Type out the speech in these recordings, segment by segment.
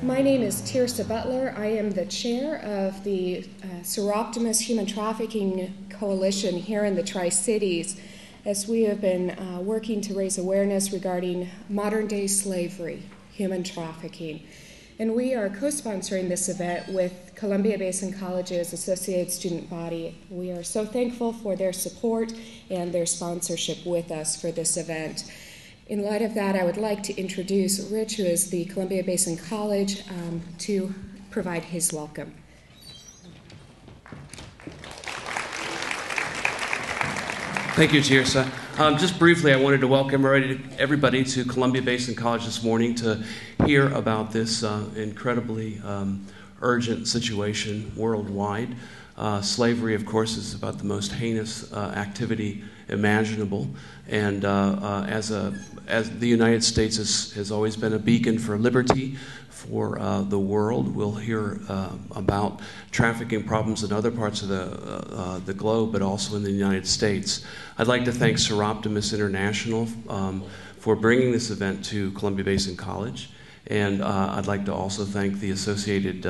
My name is Tirsa Butler. I am the chair of the Soroptimist Human Trafficking Coalition here in the Tri-Cities, as we have been working to raise awareness regarding modern-day slavery, human trafficking. And we are co-sponsoring this event with Columbia Basin College's Associated Student Body. We are so thankful for their support and their sponsorship with us for this event. In light of that, I would like to introduce Rich, who is the Columbia Basin College, to provide his welcome. Thank you, Tirsa. Just briefly, I wanted to welcome everybody to Columbia Basin College this morning to hear about this incredibly urgent situation worldwide. Slavery, of course, is about the most heinous activity imaginable, and as the United States has always been a beacon for liberty for the world, we'll hear about trafficking problems in other parts of the globe, but also in the United States. I'd like to thank Soroptimist International for bringing this event to Columbia Basin College, and I'd like to also thank the Associated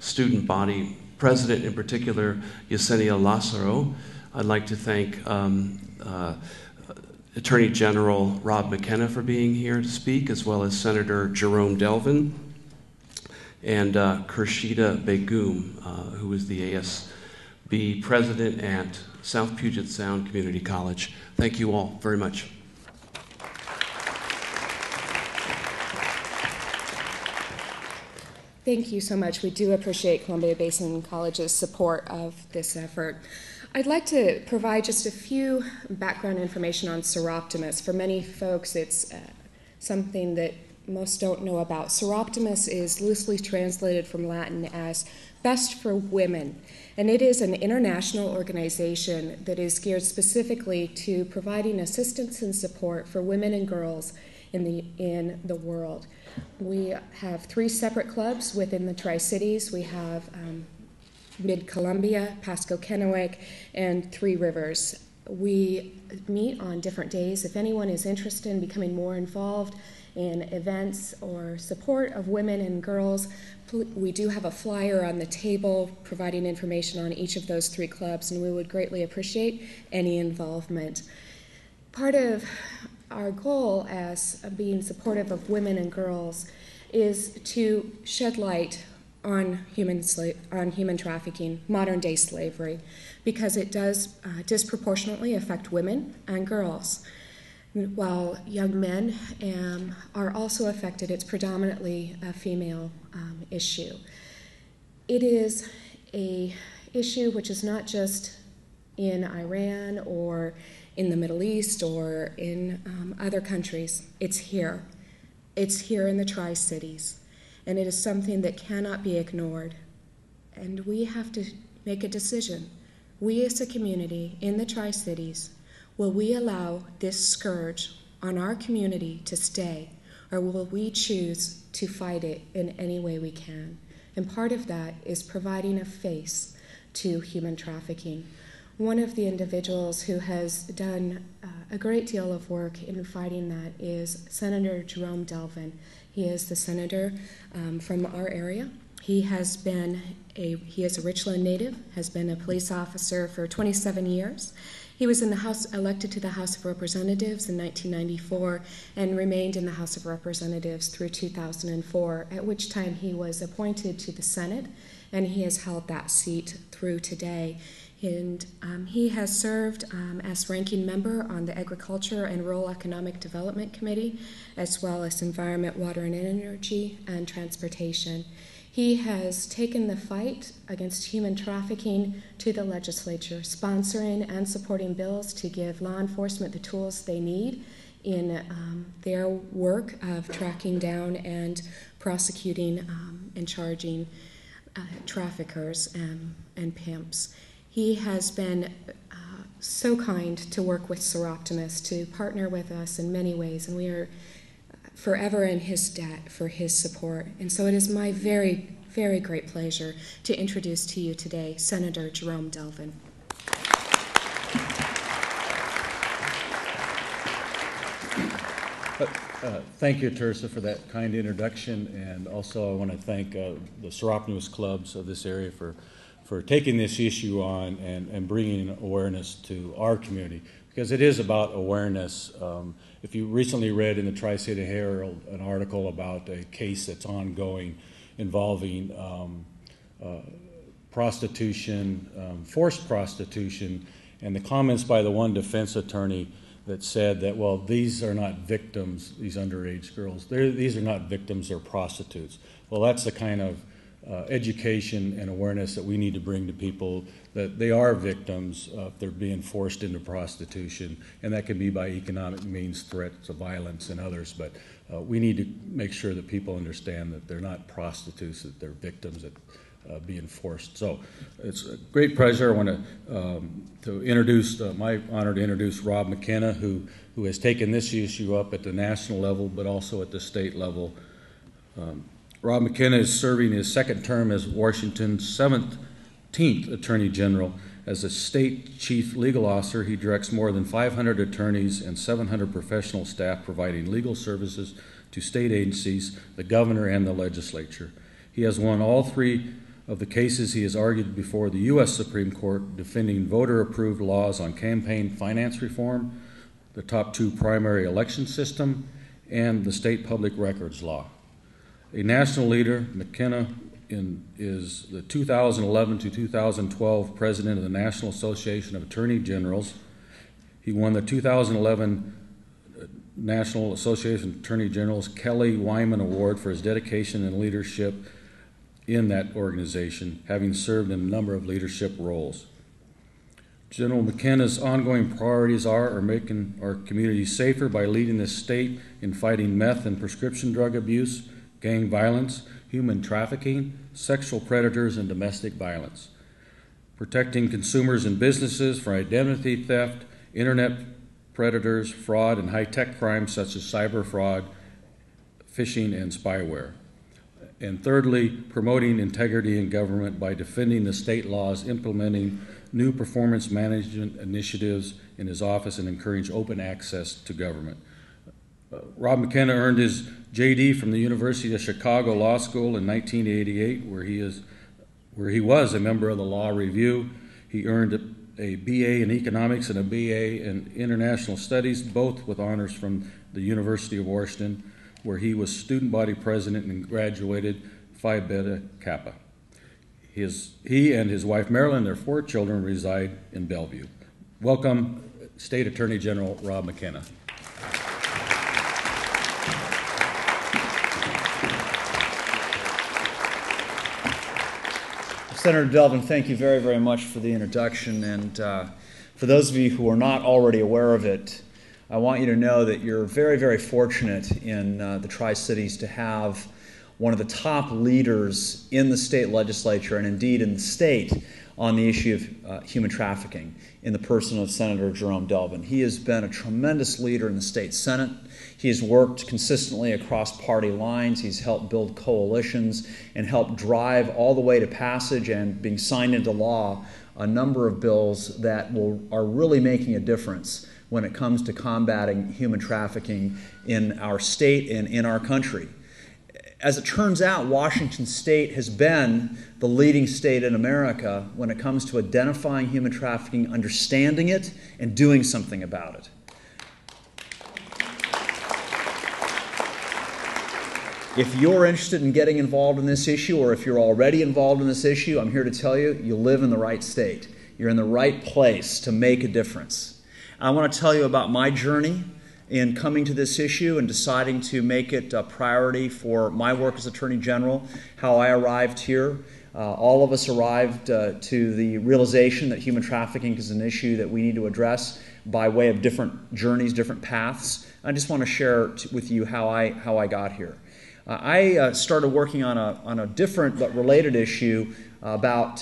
Student Body President, in particular, Yesenia Lazaro. I'd like to thank Attorney General Rob McKenna for being here to speak, as well as Senator Jerome Delvin and Khurshida Begum, who is the ASB President at South Puget Sound Community College. Thank you all very much. Thank you so much. We do appreciate Columbia Basin College's support of this effort. I'd like to provide just a few background information on Soroptimist. For many folks, it's something that most don't know about. Soroptimist is loosely translated from Latin as Best for Women, and it is an international organization that is geared specifically to providing assistance and support for women and girls in the world. We have 3 separate clubs within the Tri-Cities. We have Mid-Columbia, Pasco-Kennewick, and Three Rivers. We meet on different days. If anyone is interested in becoming more involved in events or support of women and girls, we do have a flyer on the table providing information on each of those 3 clubs, and we would greatly appreciate any involvement. Part of our goal as being supportive of women and girls is to shed light on human trafficking, modern-day slavery, because it does disproportionately affect women and girls. While young men are also affected, it's predominantly a female issue. It is an issue which is not just in Iran or in the Middle East or in other countries. It's here. It's here in the Tri-Cities. And it is something that cannot be ignored. And we have to make a decision. We as a community in the Tri-Cities, will we allow this scourge on our community to stay, or will we choose to fight it in any way we can? And part of that is providing a face to human trafficking. One of the individuals who has done a great deal of work in fighting that is Senator Jerome Delvin. He is the senator from our area. He is a Richland native, has been a police officer for 27 years. He was in the House, elected to the House of Representatives in 1994 and remained in the House of Representatives through 2004, at which time he was appointed to the Senate, and he has held that seat through today. And he has served as ranking member on the Agriculture and Rural Economic Development Committee, as well as Environment, Water and Energy, and Transportation. He has taken the fight against human trafficking to the legislature, sponsoring and supporting bills to give law enforcement the tools they need in their work of tracking down and prosecuting and charging traffickers and pimps. He has been so kind to work with Soroptimist, to partner with us in many ways, and we are forever in his debt for his support. And so it is my very, very great pleasure to introduce to you today Senator Jerome Delvin. Thank you, Teresa, for that kind introduction, and also I want to thank the Soroptimist clubs of this area for taking this issue on and bringing awareness to our community, because it is about awareness. If you recently read in the Tri-City Herald an article about a case that's ongoing involving prostitution, forced prostitution, and the comments by the one defense attorney that said that, well, these are not victims, these underage girls, these are not victims, they're prostitutes. Well, that's the kind of education and awareness that we need to bring to people, that they are victims if they're being forced into prostitution, and that can be by economic means, threats of violence, and others, but we need to make sure that people understand that they're not prostitutes, that they're victims that being forced. So it's a great pleasure. I want to introduce, my honor to introduce Rob McKenna, who has taken this issue up at the national level, but also at the state level. Rob McKenna is serving his second term as Washington's 17th Attorney General. As a state chief legal officer, he directs more than 500 attorneys and 700 professional staff providing legal services to state agencies, the governor, and the legislature. He has won all three of the cases he has argued before the U.S. Supreme Court, defending voter-approved laws on campaign finance reform, the top two primary election system, and the state public records law. A national leader, McKenna is the 2011 to 2012 president of the National Association of Attorney Generals. He won the 2011 National Association of Attorney Generals Kelly Wyman Award for his dedication and leadership in that organization, having served in a number of leadership roles. General McKenna's ongoing priorities are making our community safer by leading the state in fighting meth and prescription drug abuse, gang violence, human trafficking, sexual predators, and domestic violence, protecting consumers and businesses from identity theft, internet predators, fraud, and high-tech crimes such as cyber fraud, phishing, and spyware. And thirdly, promoting integrity in government by defending the state laws, implementing new performance management initiatives in his office, and encourage open access to government. Rob McKenna earned his JD from the University of Chicago Law School in 1988, where he was a member of the Law Review. He earned a BA in Economics and a BA in International Studies, both with honors from the University of Washington, where he was student body president and graduated Phi Beta Kappa. He and his wife Marilyn and their 4 children reside in Bellevue. Welcome, State Attorney General Rob McKenna. Senator Delvin, thank you very, very much for the introduction. And for those of you who are not already aware of it, I want you to know that you're very, very fortunate in the Tri-Cities to have one of the top leaders in the state legislature and indeed in the state on the issue of human trafficking in the person of Senator Jerome Delvin. He has been a tremendous leader in the state Senate. He has worked consistently across party lines. He's helped build coalitions and helped drive all the way to passage and being signed into law a number of bills that are really making a difference when it comes to combating human trafficking in our state and in our country. As it turns out, Washington State has been the leading state in America when it comes to identifying human trafficking, understanding it, and doing something about it. If you're interested in getting involved in this issue, or if you're already involved in this issue, I'm here to tell you, you live in the right state. You're in the right place to make a difference. I want to tell you about my journey in coming to this issue and deciding to make it a priority for my work as Attorney General, how I arrived here. All of us arrived to the realization that human trafficking is an issue that we need to address by way of different journeys, different paths. I just want to share with you how I got here. I started working on a different but related issue about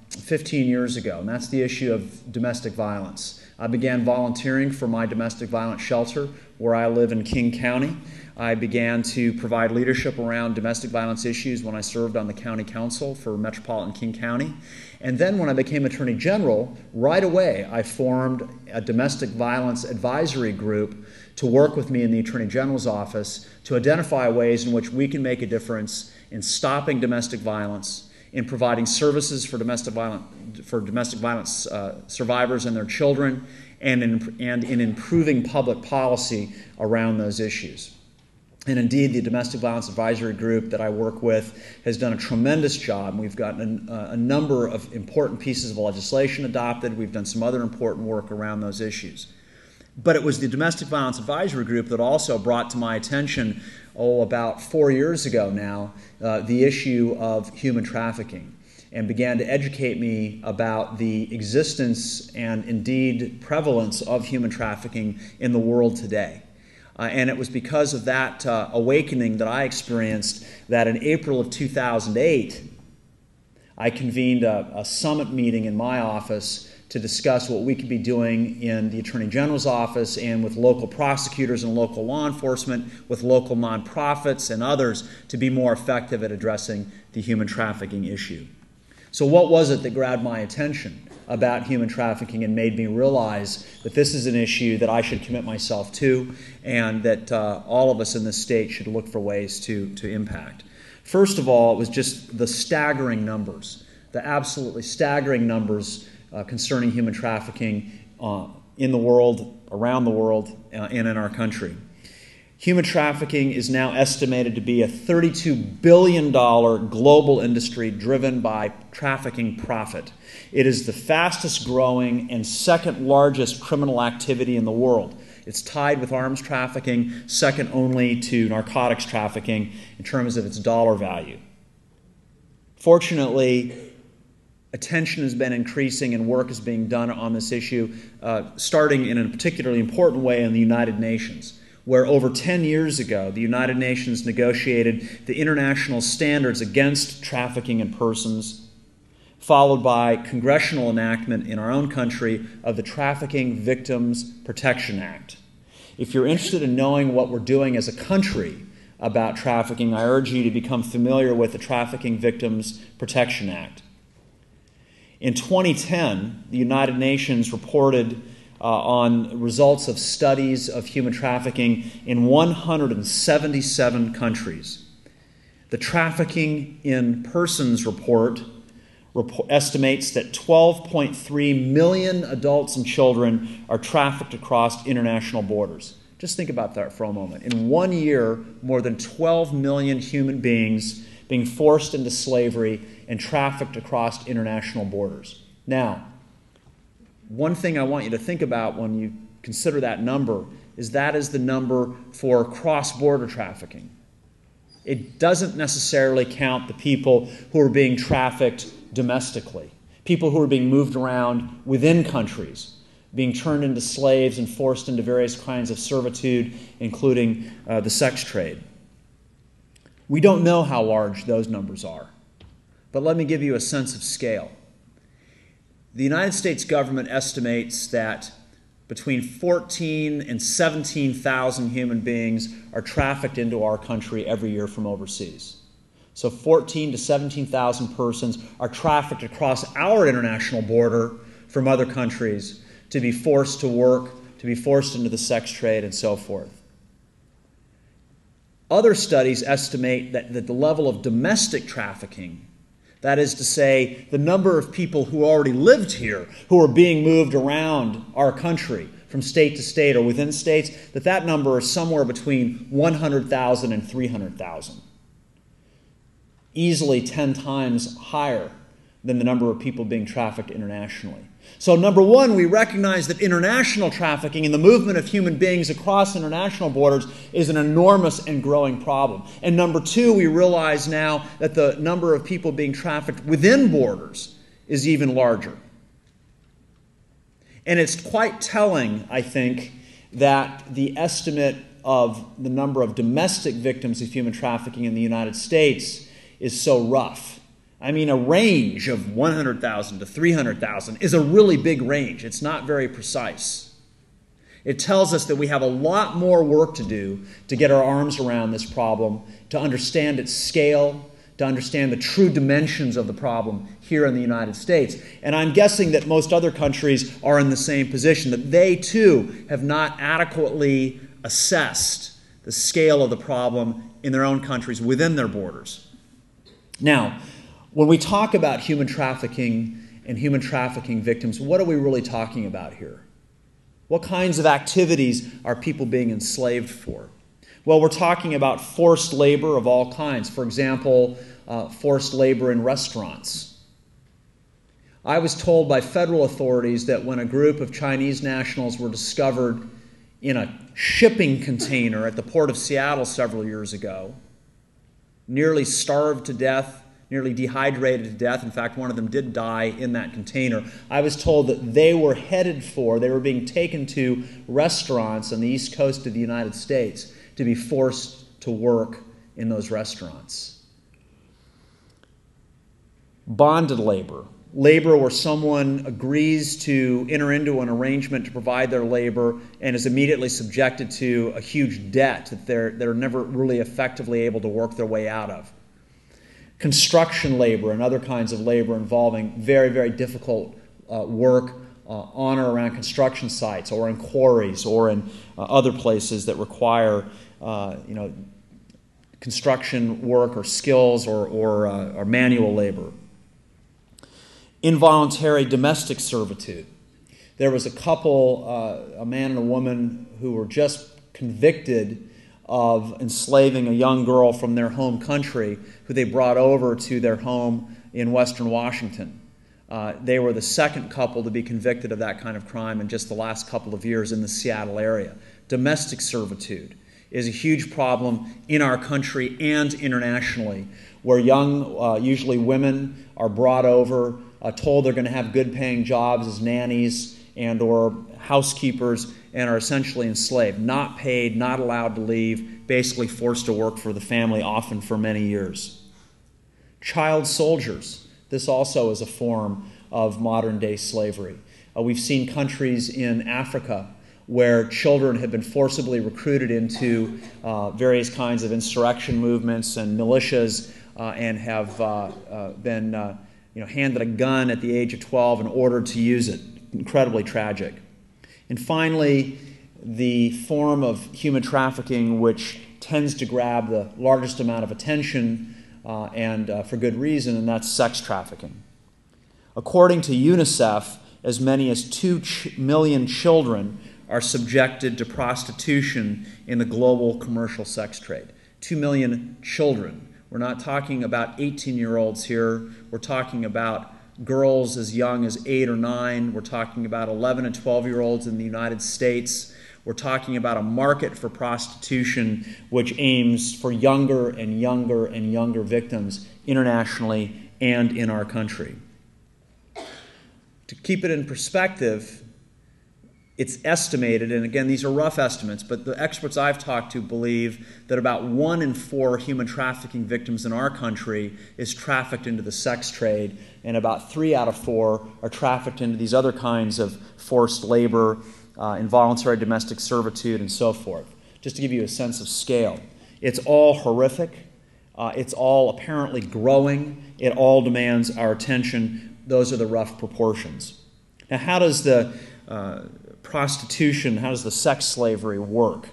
15 years ago, and that's the issue of domestic violence. I began volunteering for my domestic violence shelter where I live in King County. I began to provide leadership around domestic violence issues when I served on the county council for Metropolitan King County. And then when I became Attorney General, right away I formed a domestic violence advisory group to work with me in the Attorney General's office to identify ways in which we can make a difference in stopping domestic violence, in providing services for domestic violence survivors and their children, and in improving public policy around those issues. And indeed, the Domestic Violence Advisory Group that I work with has done a tremendous job. We've gotten a number of important pieces of legislation adopted. We've done some other important work around those issues. But it was the Domestic Violence Advisory Group that also brought to my attention, about 4 years ago now, the issue of human trafficking, and began to educate me about the existence and indeed prevalence of human trafficking in the world today. And it was because of that awakening that I experienced that in April of 2008, I convened a summit meeting in my office to discuss what we could be doing in the Attorney General's office and with local prosecutors and local law enforcement, with local nonprofits and others, to be more effective at addressing the human trafficking issue. So what was it that grabbed my attention about human trafficking and made me realize that this is an issue that I should commit myself to, and that all of us in this state should look for ways to impact? First of all, it was just the staggering numbers, the absolutely staggering numbers concerning human trafficking in the world, around the world, and in our country. Human trafficking is now estimated to be a $32 billion global industry driven by trafficking profit. It is the fastest growing and second largest criminal activity in the world. It's tied with arms trafficking, second only to narcotics trafficking in terms of its dollar value. Fortunately, attention has been increasing and work is being done on this issue, starting in a particularly important way in the United Nations, where over 10 years ago, the United Nations negotiated the international standards against trafficking in persons, followed by congressional enactment in our own country of the Trafficking Victims Protection Act. If you're interested in knowing what we're doing as a country about trafficking, I urge you to become familiar with the Trafficking Victims Protection Act. In 2010, the United Nations reported on results of studies of human trafficking in 177 countries. The Trafficking in Persons report estimates that 12.3 million adults and children are trafficked across international borders. Just think about that for a moment. In 1 year, more than 12 million human beings being forced into slavery and trafficked across international borders. Now, one thing I want you to think about when you consider that number is that is the number for cross-border trafficking. It doesn't necessarily count the people who are being trafficked domestically, people who are being moved around within countries, being turned into slaves and forced into various kinds of servitude, including the sex trade. We don't know how large those numbers are, but let me give you a sense of scale. The United States government estimates that between 14,000 and 17,000 human beings are trafficked into our country every year from overseas. So 14,000 to 17,000 persons are trafficked across our international border from other countries to be forced to work, to be forced into the sex trade, and so forth. Other studies estimate that the level of domestic trafficking, that is to say, the number of people who already lived here, who are being moved around our country from state to state or within states, that number is somewhere between 100,000 and 300,000. Easily 10 times higher than the number of people being trafficked internationally. So number one, we recognize that international trafficking and the movement of human beings across international borders is an enormous and growing problem. And number two, we realize now that the number of people being trafficked within borders is even larger. And it's quite telling, I think, that the estimate of the number of domestic victims of human trafficking in the United States is so rough. I mean, a range of 100,000 to 300,000 is a really big range. It's not very precise. It tells us that we have a lot more work to do to get our arms around this problem, to understand its scale, to understand the true dimensions of the problem here in the United States. And I'm guessing that most other countries are in the same position, that they too have not adequately assessed the scale of the problem in their own countries, within their borders. Now, when we talk about human trafficking and human trafficking victims, what are we really talking about here? What kinds of activities are people being enslaved for? Well, we're talking about forced labor of all kinds. For example, forced labor in restaurants. I was told by federal authorities that when a group of Chinese nationals were discovered in a shipping container at the port of Seattle several years ago, nearly starved to death, nearly dehydrated to death. In fact, one of them did die in that container. I was told that they were being taken to restaurants on the east coast of the United States to be forced to work in those restaurants. Bonded labor. Labor where someone agrees to enter into an arrangement to provide their labor and is immediately subjected to a huge debt that they're never really effectively able to work their way out of. Construction labor and other kinds of labor involving very, very difficult work on or around construction sites or in quarries or in other places that require construction work or skills or manual labor. Involuntary domestic servitude. There was a couple, a man and a woman, who were just convicted of enslaving a young girl from their home country who they brought over to their home in western Washington. They were the second couple to be convicted of that kind of crime in just the last couple of years in the Seattle area. Domestic servitude is a huge problem in our country and internationally, where young, usually women, are brought over, told they're going to have good-paying jobs as nannies and or housekeepers, and are essentially enslaved, not paid, not allowed to leave, basically forced to work for the family, often for many years. Child soldiers. This also is a form of modern-day slavery. We've seen countries in Africa where children have been forcibly recruited into various kinds of insurrection movements and militias and have been handed a gun at the age of 12 and ordered to use it. Incredibly tragic. And finally, the form of human trafficking which tends to grab the largest amount of attention and for good reason, and that's sex trafficking. According to UNICEF, as many as 2 million children are subjected to prostitution in the global commercial sex trade. 2 million children. We're not talking about 18-year-olds here. We're talking about girls as young as 8 or 9. We're talking about 11 and 12-year-olds in the United States. We're talking about a market for prostitution which aims for younger and younger and younger victims internationally and in our country. To keep it in perspective, it's estimated, and again, these are rough estimates, but the experts I've talked to believe that about 1 in 4 human trafficking victims in our country is trafficked into the sex trade, and about 3 out of 4 are trafficked into these other kinds of forced labor, involuntary domestic servitude, and so forth. Just to give you a sense of scale. It's all horrific. It's all apparently growing. It all demands our attention. Those are the rough proportions. Now, how does the prostitution, how does the sex slavery work?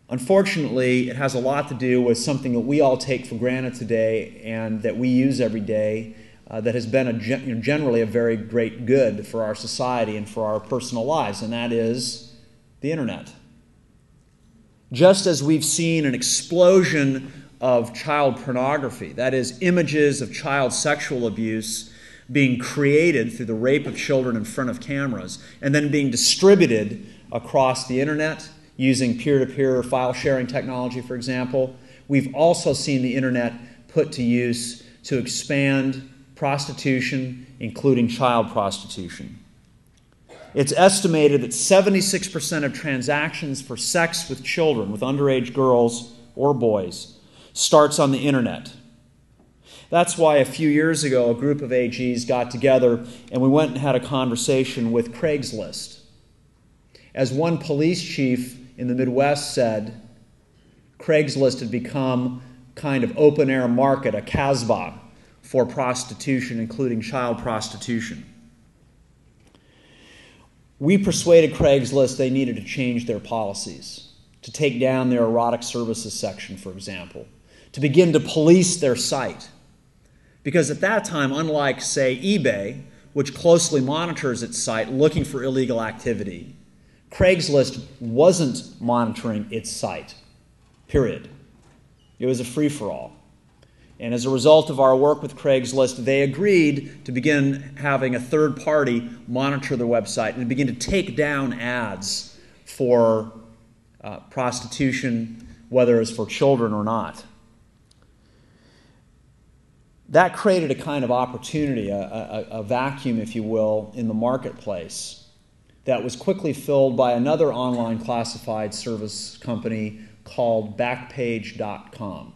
Unfortunately, it has a lot to do with something that we all take for granted today and that we use every day that has been generally a very great good for our society and for our personal lives, and that is the internet. Just as we've seen an explosion of child pornography, that is, images of child sexual abuse being created through the rape of children in front of cameras and then being distributed across the internet using peer-to-peer file sharing technology, for example, we've also seen the internet put to use to expand prostitution, including child prostitution. It's estimated that 76% of transactions for sex with children, with underage girls or boys, starts on the internet. That's why a few years ago a group of AGs got together and we went and had a conversation with Craigslist. As one police chief in the Midwest said, Craigslist had become kind of open-air market, a Casbah, for prostitution, including child prostitution. We persuaded Craigslist they needed to change their policies. to take down their erotic services section, for example, to begin to police their site. Because at that time, unlike, say, eBay, which closely monitors its site looking for illegal activity, Craigslist wasn't monitoring its site, period. It was a free-for-all. And as a result of our work with Craigslist, they agreed to begin having a third party monitor their website and begin to take down ads for prostitution, whether it's for children or not. That created a kind of opportunity, a vacuum, if you will, in the marketplace that was quickly filled by another online classified service company called Backpage.com.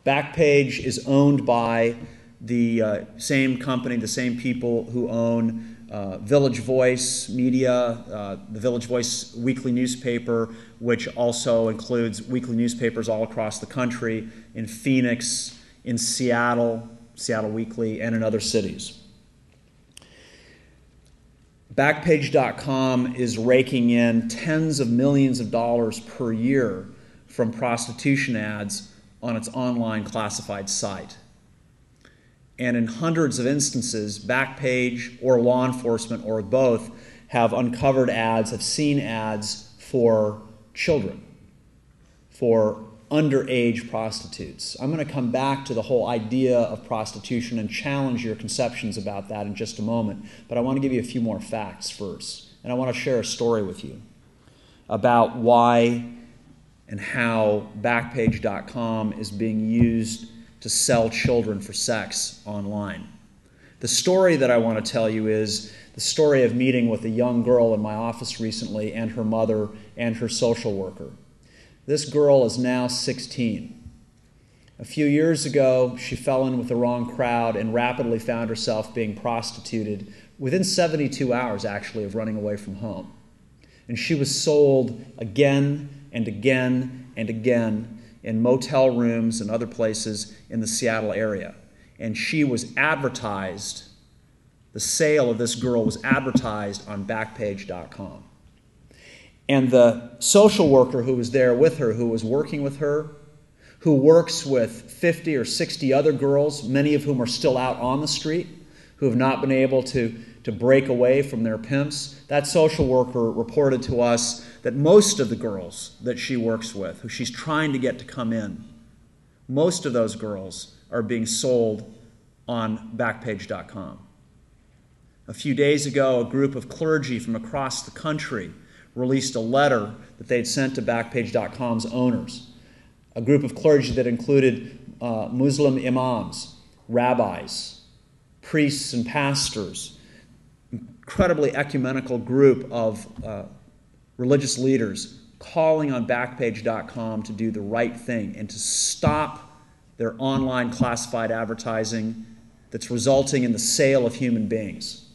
Backpage is owned by the same company, the same people who own Village Voice Media, the Village Voice weekly newspaper, which also includes weekly newspapers all across the country, in Phoenix, in Seattle, Seattle Weekly, and in other cities. Backpage.com is raking in tens of millions of dollars per year from prostitution ads on its online classified site. And in hundreds of instances, Backpage or law enforcement or both have uncovered ads, have seen ads for children, for underage prostitutes. I'm going to come back to the whole idea of prostitution and challenge your conceptions about that in just a moment, but I want to give you a few more facts first. And I want to share a story with you about why and how Backpage.com is being used to sell children for sex online. The story that I want to tell you is the story of meeting with a young girl in my office recently and her mother and her social worker. This girl is now 16. A few years ago, she fell in with the wrong crowd and rapidly found herself being prostituted within 72 hours, actually, of running away from home. And she was sold again and again and again in motel rooms and other places in the Seattle area. And she was advertised, the sale of this girl was advertised on Backpage.com. And the social worker who was there with her, who was working with her, who works with 50 or 60 other girls, many of whom are still out on the street, who have not been able to break away from their pimps, that social worker reported to us that most of the girls that she works with, who she's trying to get to come in, most of those girls are being sold on Backpage.com. A few days ago, a group of clergy from across the country released a letter that they'd sent to Backpage.com's owners. A group of clergy that included Muslim imams, rabbis, priests and pastors, incredibly ecumenical group of religious leaders calling on Backpage.com to do the right thing and to stop their online classified advertising that's resulting in the sale of human beings.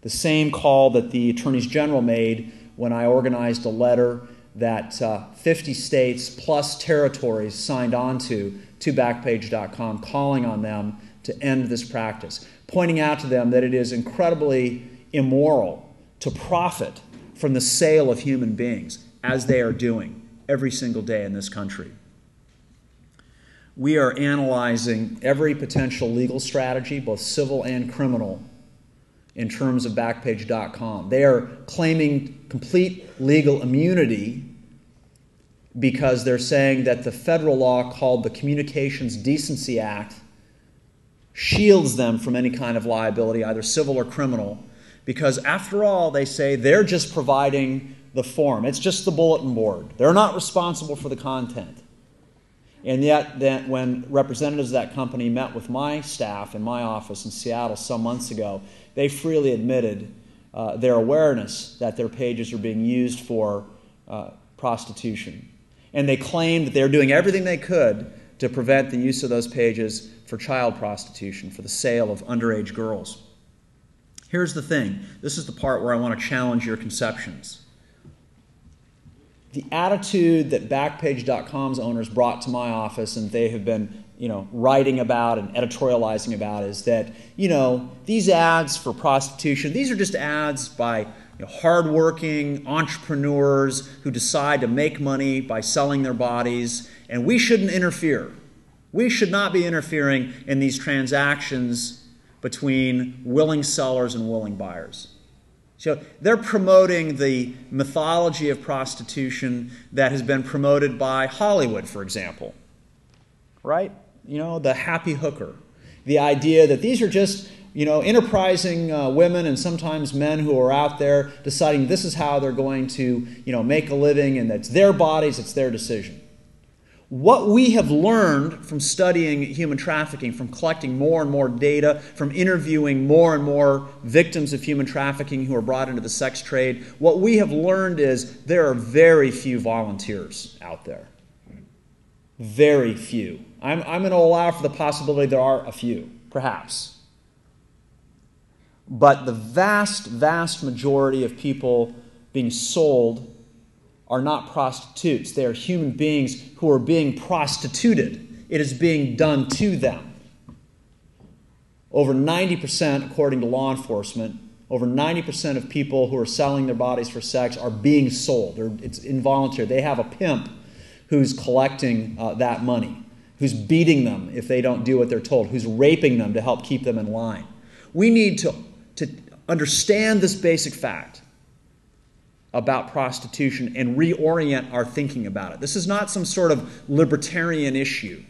The same call that the attorneys general made when I organized a letter that 50 states plus territories signed on to Backpage.com, calling on them to end this practice, pointing out to them that it is incredibly immoral to profit from the sale of human beings, as they are doing every single day in this country. We are analyzing every potential legal strategy, both civil and criminal, in terms of Backpage.com. They are claiming complete legal immunity because they're saying that the federal law called the Communications Decency Act shields them from any kind of liability, either civil or criminal, because after all, they say they're just providing the form. It's just the bulletin board. They're not responsible for the content. And yet, then, when representatives of that company met with my staff in my office in Seattle some months ago, they freely admitted their awareness that their pages are being used for prostitution. And they claimed that they were doing everything they could to prevent the use of those pages for child prostitution, for the sale of underage girls. Here's the thing. This is the part where I want to challenge your conceptions. The attitude that Backpage.com's owners brought to my office and they have been writing about and editorializing about is that, these ads for prostitution, these are just ads by hardworking entrepreneurs who decide to make money by selling their bodies, and we shouldn't interfere. We should not be interfering in these transactions between willing sellers and willing buyers. So they're promoting the mythology of prostitution that has been promoted by Hollywood, for example. Right? The happy hooker. The idea that these are just, enterprising women and sometimes men who are out there deciding this is how they're going to, make a living, and that's their bodies, it's their decision. What we have learned from studying human trafficking, from collecting more and more data, from interviewing more and more victims of human trafficking who are brought into the sex trade, what we have learned is there are very few volunteers out there. Very few. I'm going to allow for the possibility there are a few, perhaps. But the vast, vast majority of people being sold are not prostitutes. They are human beings who are being prostituted. It is being done to them. Over 90%, according to law enforcement, over 90% of people who are selling their bodies for sex are being sold. It's involuntary. They have a pimp who's collecting that money, who's beating them if they don't do what they're told, who's raping them to help keep them in line. We need to understand this basic fact about prostitution and reorient our thinking about it. This is not some sort of libertarian issue.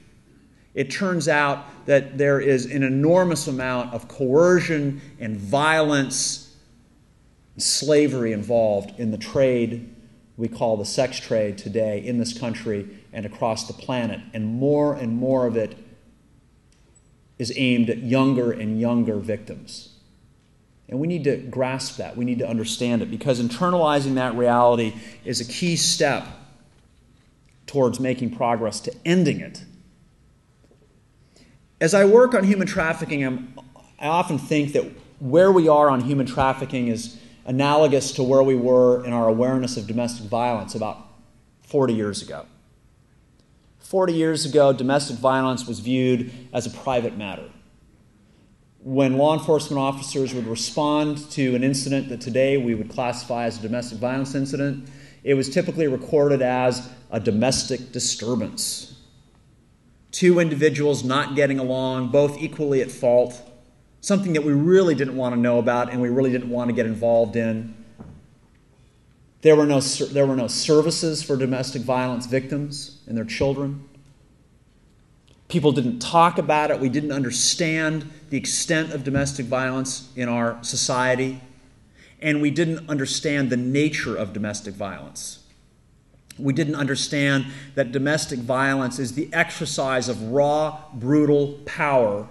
It turns out that there is an enormous amount of coercion and violence and slavery involved in the trade we call the sex trade today in this country and across the planet. And more of it is aimed at younger and younger victims. And we need to grasp that. We need to understand it, because internalizing that reality is a key step towards making progress to ending it. As I work on human trafficking, I often think that where we are on human trafficking is analogous to where we were in our awareness of domestic violence about 40 years ago. 40 years ago, domestic violence was viewed as a private matter. When law enforcement officers would respond to an incident that today we would classify as a domestic violence incident, it was typically recorded as a domestic disturbance. Two individuals not getting along, both equally at fault, something that we really didn't want to know about and we really didn't want to get involved in. There were no services for domestic violence victims and their children. People didn't talk about it. We didn't understand the extent of domestic violence in our society. And we didn't understand the nature of domestic violence. We didn't understand that domestic violence is the exercise of raw, brutal power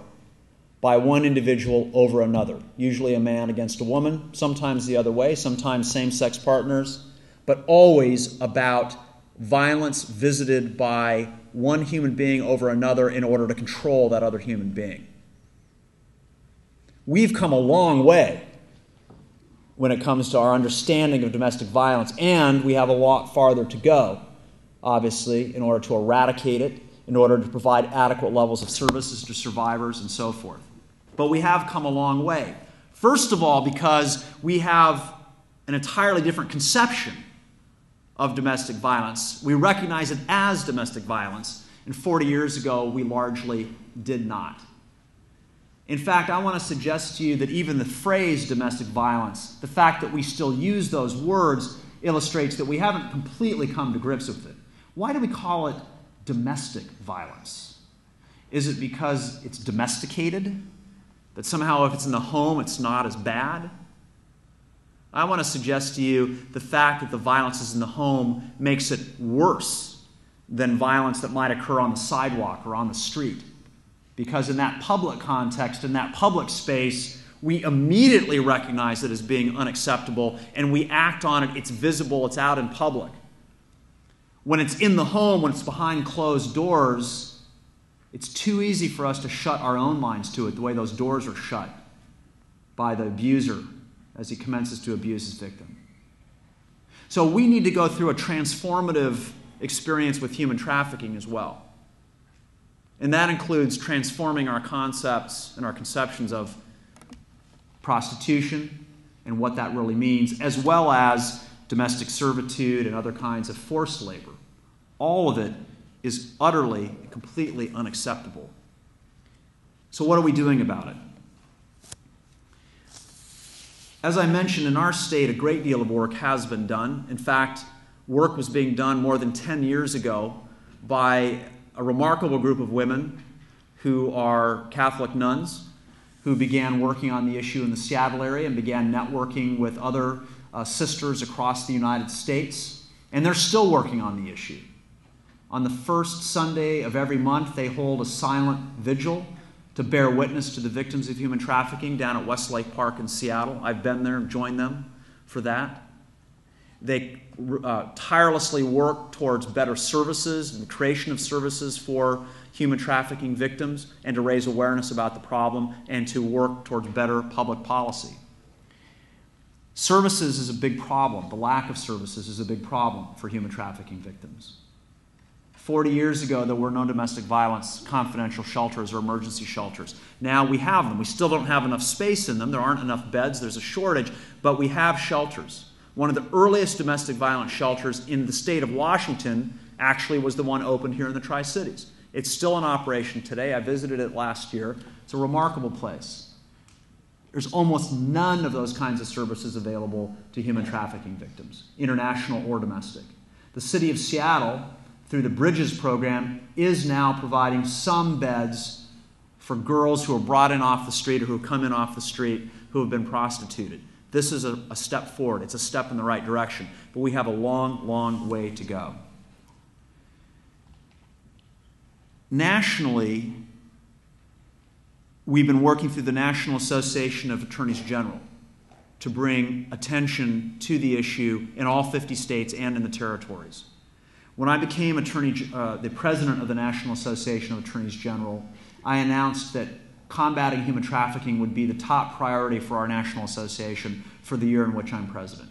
by one individual over another. Usually a man against a woman, sometimes the other way, sometimes same-sex partners, but always about violence visited by one human being over another in order to control that other human being. We've come a long way when it comes to our understanding of domestic violence, and we have a lot farther to go, obviously, in order to eradicate it, in order to provide adequate levels of services to survivors and so forth. But we have come a long way. First of all, because we have an entirely different conception of domestic violence. We recognize it as domestic violence, and 40 years ago we largely did not. In fact, I want to suggest to you that even the phrase domestic violence, the fact that we still use those words, illustrates that we haven't completely come to grips with it. Why do we call it domestic violence? Is it because it's domesticated? That somehow if it's in the home, it's not as bad? I want to suggest to you the fact that the violence is in the home makes it worse than violence that might occur on the sidewalk or on the street. Because in that public context, in that public space, we immediately recognize it as being unacceptable and we act on it. It's visible, it's out in public. When it's in the home, when it's behind closed doors, it's too easy for us to shut our own minds to it the way those doors are shut by the abuser as he commences to abuse his victim. So we need to go through a transformative experience with human trafficking as well. And that includes transforming our concepts and our conceptions of prostitution, and what that really means, as well as domestic servitude and other kinds of forced labor. All of it is utterly, completely unacceptable. So what are we doing about it? As I mentioned, in our state, a great deal of work has been done. In fact, work was being done more than 10 years ago by a remarkable group of women who are Catholic nuns who began working on the issue in the Seattle area and began networking with other sisters across the United States. And they're still working on the issue. On the first Sunday of every month, they hold a silent vigil to bear witness to the victims of human trafficking down at Westlake Park in Seattle. I've been there and joined them for that. They tirelessly work towards better services and the creation of services for human trafficking victims and to raise awareness about the problem and to work towards better public policy. Services is a big problem. The lack of services is a big problem for human trafficking victims. 40 years ago, there were no domestic violence confidential shelters or emergency shelters. Now we have them. We still don't have enough space in them. There aren't enough beds. There's a shortage, but we have shelters. One of the earliest domestic violence shelters in the state of Washington actually was the one opened here in the Tri-Cities. It's still in operation today. I visited it last year. It's a remarkable place. There's almost none of those kinds of services available to human trafficking victims, international or domestic. The city of Seattle, through the Bridges program, is now providing some beds for girls who are brought in off the street or who come in off the street who have been prostituted. This is a step forward. It's a step in the right direction. But we have a long, long way to go. Nationally, we've been working through the National Association of Attorneys General to bring attention to the issue in all 50 states and in the territories. When I became the president of the National Association of Attorneys General, I announced that combating human trafficking would be the top priority for our National Association for the year in which I'm president.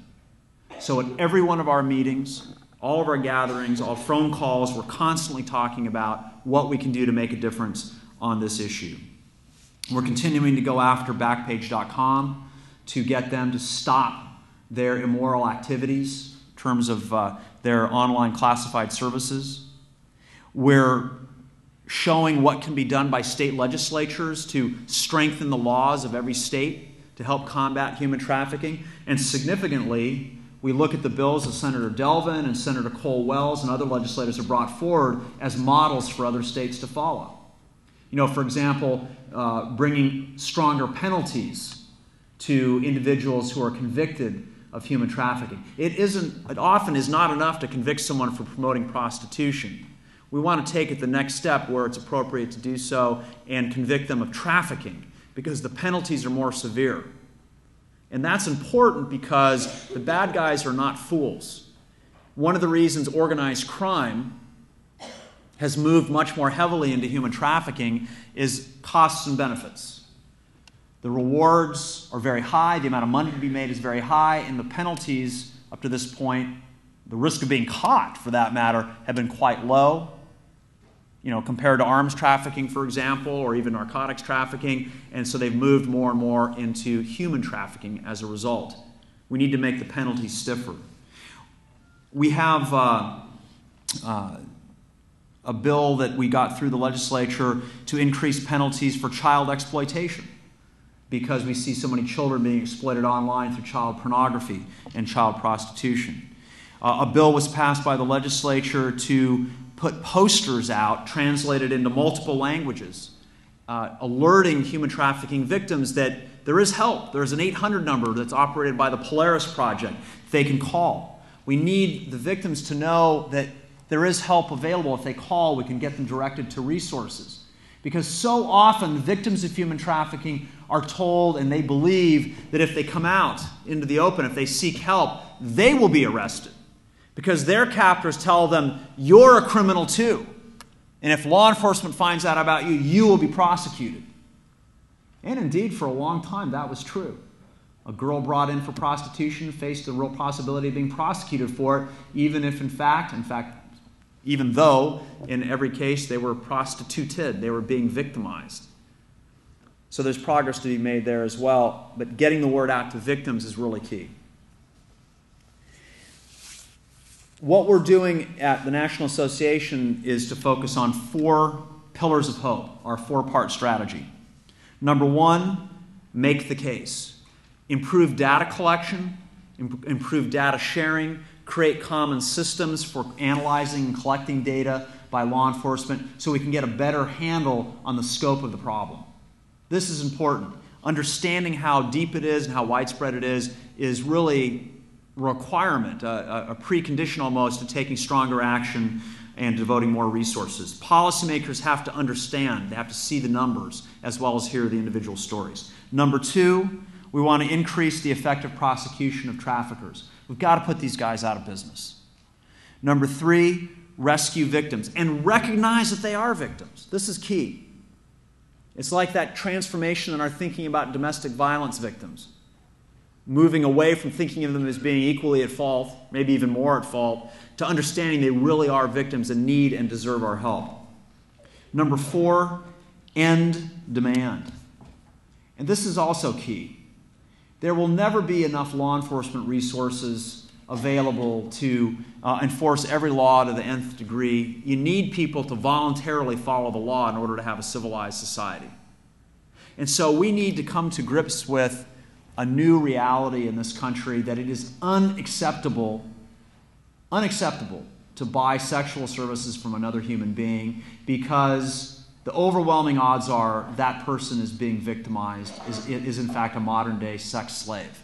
So at every one of our meetings, all of our gatherings, all phone calls, we're constantly talking about what we can do to make a difference on this issue. We're continuing to go after Backpage.com to get them to stop their immoral activities in terms of their online classified services. We're showing what can be done by state legislatures to strengthen the laws of every state to help combat human trafficking. And significantly, we look at the bills that Senator Delvin and Senator Cole Wells and other legislators have brought forward as models for other states to follow. You know, for example, bringing stronger penalties to individuals who are convicted of human trafficking. It often is not enough to convict someone for promoting prostitution. We want to take it the next step where it's appropriate to do so and convict them of trafficking because the penalties are more severe. And that's important because the bad guys are not fools. One of the reasons organized crime has moved much more heavily into human trafficking is costs and benefits. The rewards are very high, the amount of money to be made is very high, and the penalties up to this point, the risk of being caught for that matter, have been quite low. You know, compared to arms trafficking, for example, or even narcotics trafficking, and so they've moved more and more into human trafficking as a result. We need to make the penalties stiffer. We have a bill that we got through the legislature to increase penalties for child exploitation because we see so many children being exploited online through child pornography and child prostitution. A bill was passed by the legislature to put posters out, translated into multiple languages, alerting human trafficking victims that there is help. There's an 800 number that's operated by the Polaris Project they can call. We need the victims to know that there is help available. If they call, we can get them directed to resources. Because so often victims of human trafficking are told and they believe that if they come out into the open, if they seek help, they will be arrested. Because their captors tell them, you're a criminal too. And if law enforcement finds out about you, you will be prosecuted. And indeed, for a long time, that was true. A girl brought in for prostitution faced the real possibility of being prosecuted for it, even if in fact, even though in every case they were prostituted, they were being victimized. So there's progress to be made there as well, but getting the word out to victims is really key. What we're doing at the National Association is to focus on 4 pillars of hope, our 4-part strategy. Number 1, make the case. Improve data collection, improve data sharing, create common systems for analyzing and collecting data by law enforcement so we can get a better handle on the scope of the problem. This is important. Understanding how deep it is and how widespread it is really a requirement, a precondition almost to taking stronger action and devoting more resources. Policymakers have to understand, they have to see the numbers as well as hear the individual stories. Number 2, we want to increase the effective prosecution of traffickers. We've got to put these guys out of business. Number 3, rescue victims and recognize that they are victims. This is key. It's like that transformation in our thinking about domestic violence victims. Moving away from thinking of them as being equally at fault, maybe even more at fault, to understanding they really are victims and need and deserve our help. Number 4, end demand. And this is also key. There will never be enough law enforcement resources available to enforce every law to the nth degree. You need people to voluntarily follow the law in order to have a civilized society. And so we need to come to grips with a new reality in this country that it is unacceptable to buy sexual services from another human being, because the overwhelming odds are that person is being victimized, is in fact a modern-day sex slave.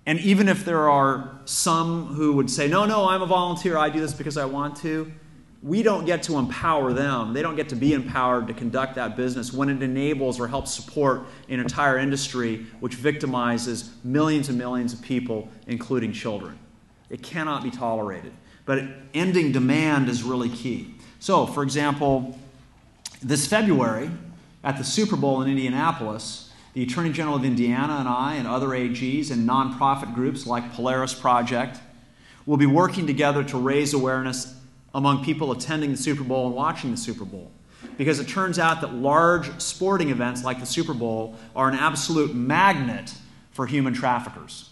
And even if there are some who would say, no, I'm a volunteer, I do this because I want to, we don't get to empower them. They don't get to be empowered to conduct that business when it enables or helps support an entire industry which victimizes millions and millions of people, including children. It cannot be tolerated. But ending demand is really key. So, for example, this February at the Super Bowl in Indianapolis, the Attorney General of Indiana and I and other AGs and nonprofit groups like Polaris Project will be working together to raise awareness among people attending the Super Bowl and watching the Super Bowl. Because it turns out that large sporting events like the Super Bowl are an absolute magnet for human traffickers.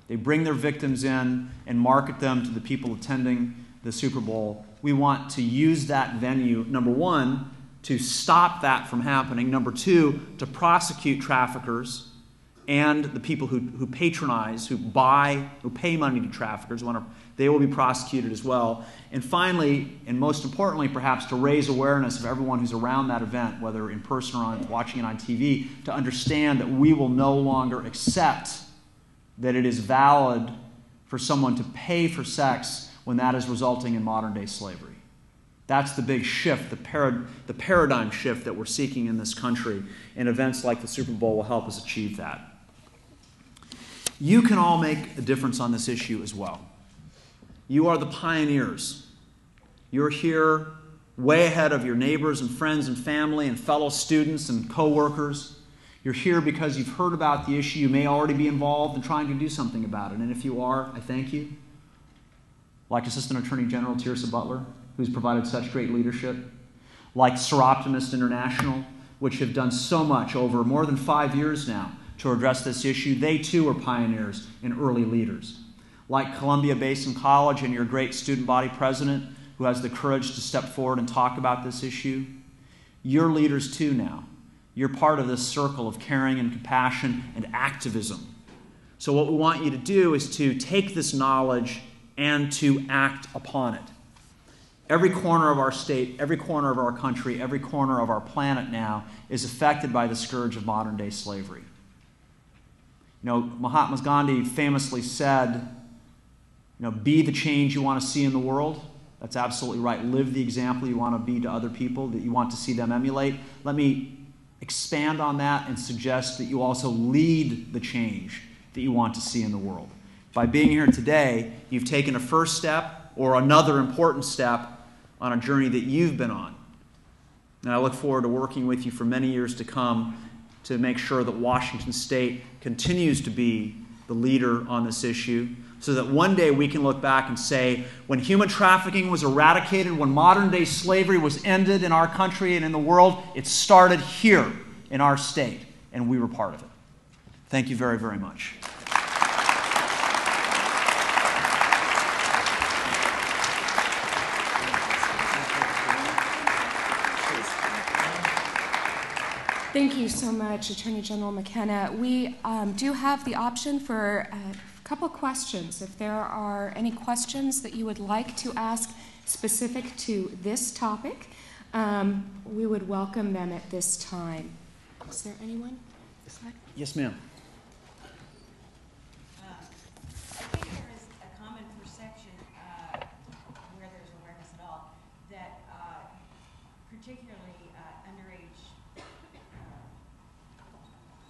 They bring their victims in and market them to the people attending the Super Bowl. We want to use that venue, number 1, to stop that from happening. Number 2, to prosecute traffickers and the people who patronize, who pay money to traffickers. They will be prosecuted as well. And finally, and most importantly perhaps, to raise awareness of everyone who's around that event, whether in person or watching it on TV, to understand that we will no longer accept that it is valid for someone to pay for sex when that is resulting in modern-day slavery. That's the big shift, the paradigm shift that we're seeking in this country, and events like the Super Bowl will help us achieve that. You can all make a difference on this issue as well. You are the pioneers. You're here way ahead of your neighbors and friends and family and fellow students and co-workers. You're here because you've heard about the issue. You may already be involved in trying to do something about it, and if you are, I thank you. Like Assistant Attorney General Tirsa Butler, who's provided such great leadership, like Soroptimist International, which have done so much over more than 5 years now to address this issue. They too are pioneers and early leaders. Like Columbia Basin College and your great student body president, who has the courage to step forward and talk about this issue. You're leaders too now. You're part of this circle of caring and compassion and activism. So what we want you to do is to take this knowledge and to act upon it. Every corner of our state, every corner of our country, every corner of our planet now is affected by the scourge of modern-day slavery. You know, Mahatma Gandhi famously said, be the change you want to see in the world. That's absolutely right. Live the example you want to be to other people, that you want to see them emulate. Let me expand on that and suggest that you also lead the change that you want to see in the world. By being here today, you've taken a first step or another important step on a journey that you've been on. And I look forward to working with you for many years to come to make sure that Washington State continues to be the leader on this issue, so that one day we can look back and say, when human trafficking was eradicated, when modern-day slavery was ended in our country and in the world, it started here in our state, and we were part of it. Thank you very, very much. Thank you so much, Attorney General McKenna. We do have the option for a couple questions. If there are any questions that you would like to ask specific to this topic, we would welcome them at this time. Is there anyone? Yes, ma'am. I think there is a common perception, where there's awareness at all, that particularly underage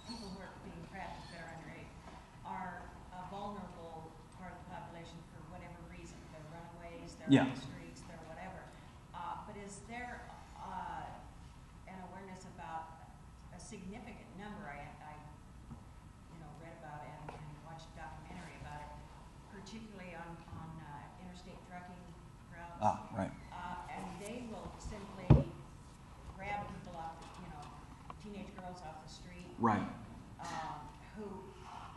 people who are being trafficked that are underage are a vulnerable part of the population for whatever reason. They're runaways, they're on the streets, they're whatever. But is there an awareness about a significant number? I read about it and watched a documentary about it, particularly on interstate trucking routes. Right. And they will simply grab people off, teenage girls off the street. Right. Who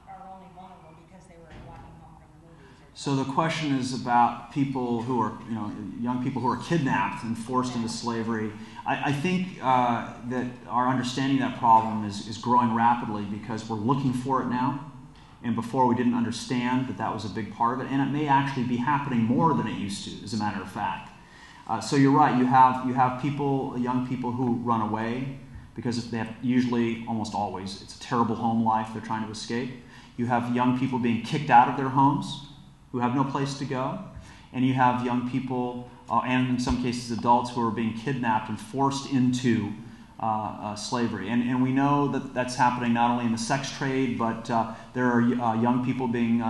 are only vulnerable because they were walking home from the movies. So the question is about people who are, young people who are kidnapped and forced into slavery. I think that our understanding of that problem is growing rapidly because we're looking for it now. And before we didn't understand that was a big part of it. And it may actually be happening more than it used to, as a matter of fact. So you're right. You have people, young people who run away because they have usually, almost always, it's a terrible home life they're trying to escape. You have young people being kicked out of their homes who have no place to go. And you have young people, and in some cases adults, who are being kidnapped and forced into slavery. And we know that that's happening not only in the sex trade, but there are young people being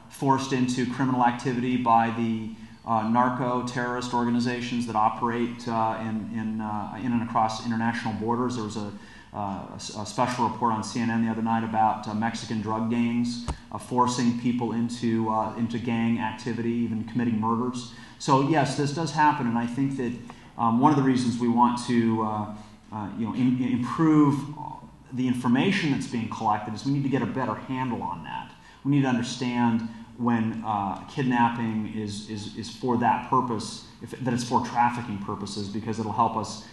forced into criminal activity by the narco-terrorist organizations that operate in and across international borders. There was a special report on CNN the other night about Mexican drug gangs forcing people into gang activity, even committing murders. So yes, this does happen, and I think that one of the reasons we want to improve the information that's being collected is we need to get a better handle on that. We need to understand when kidnapping is for that purpose, that it's for trafficking purposes, because it'll help us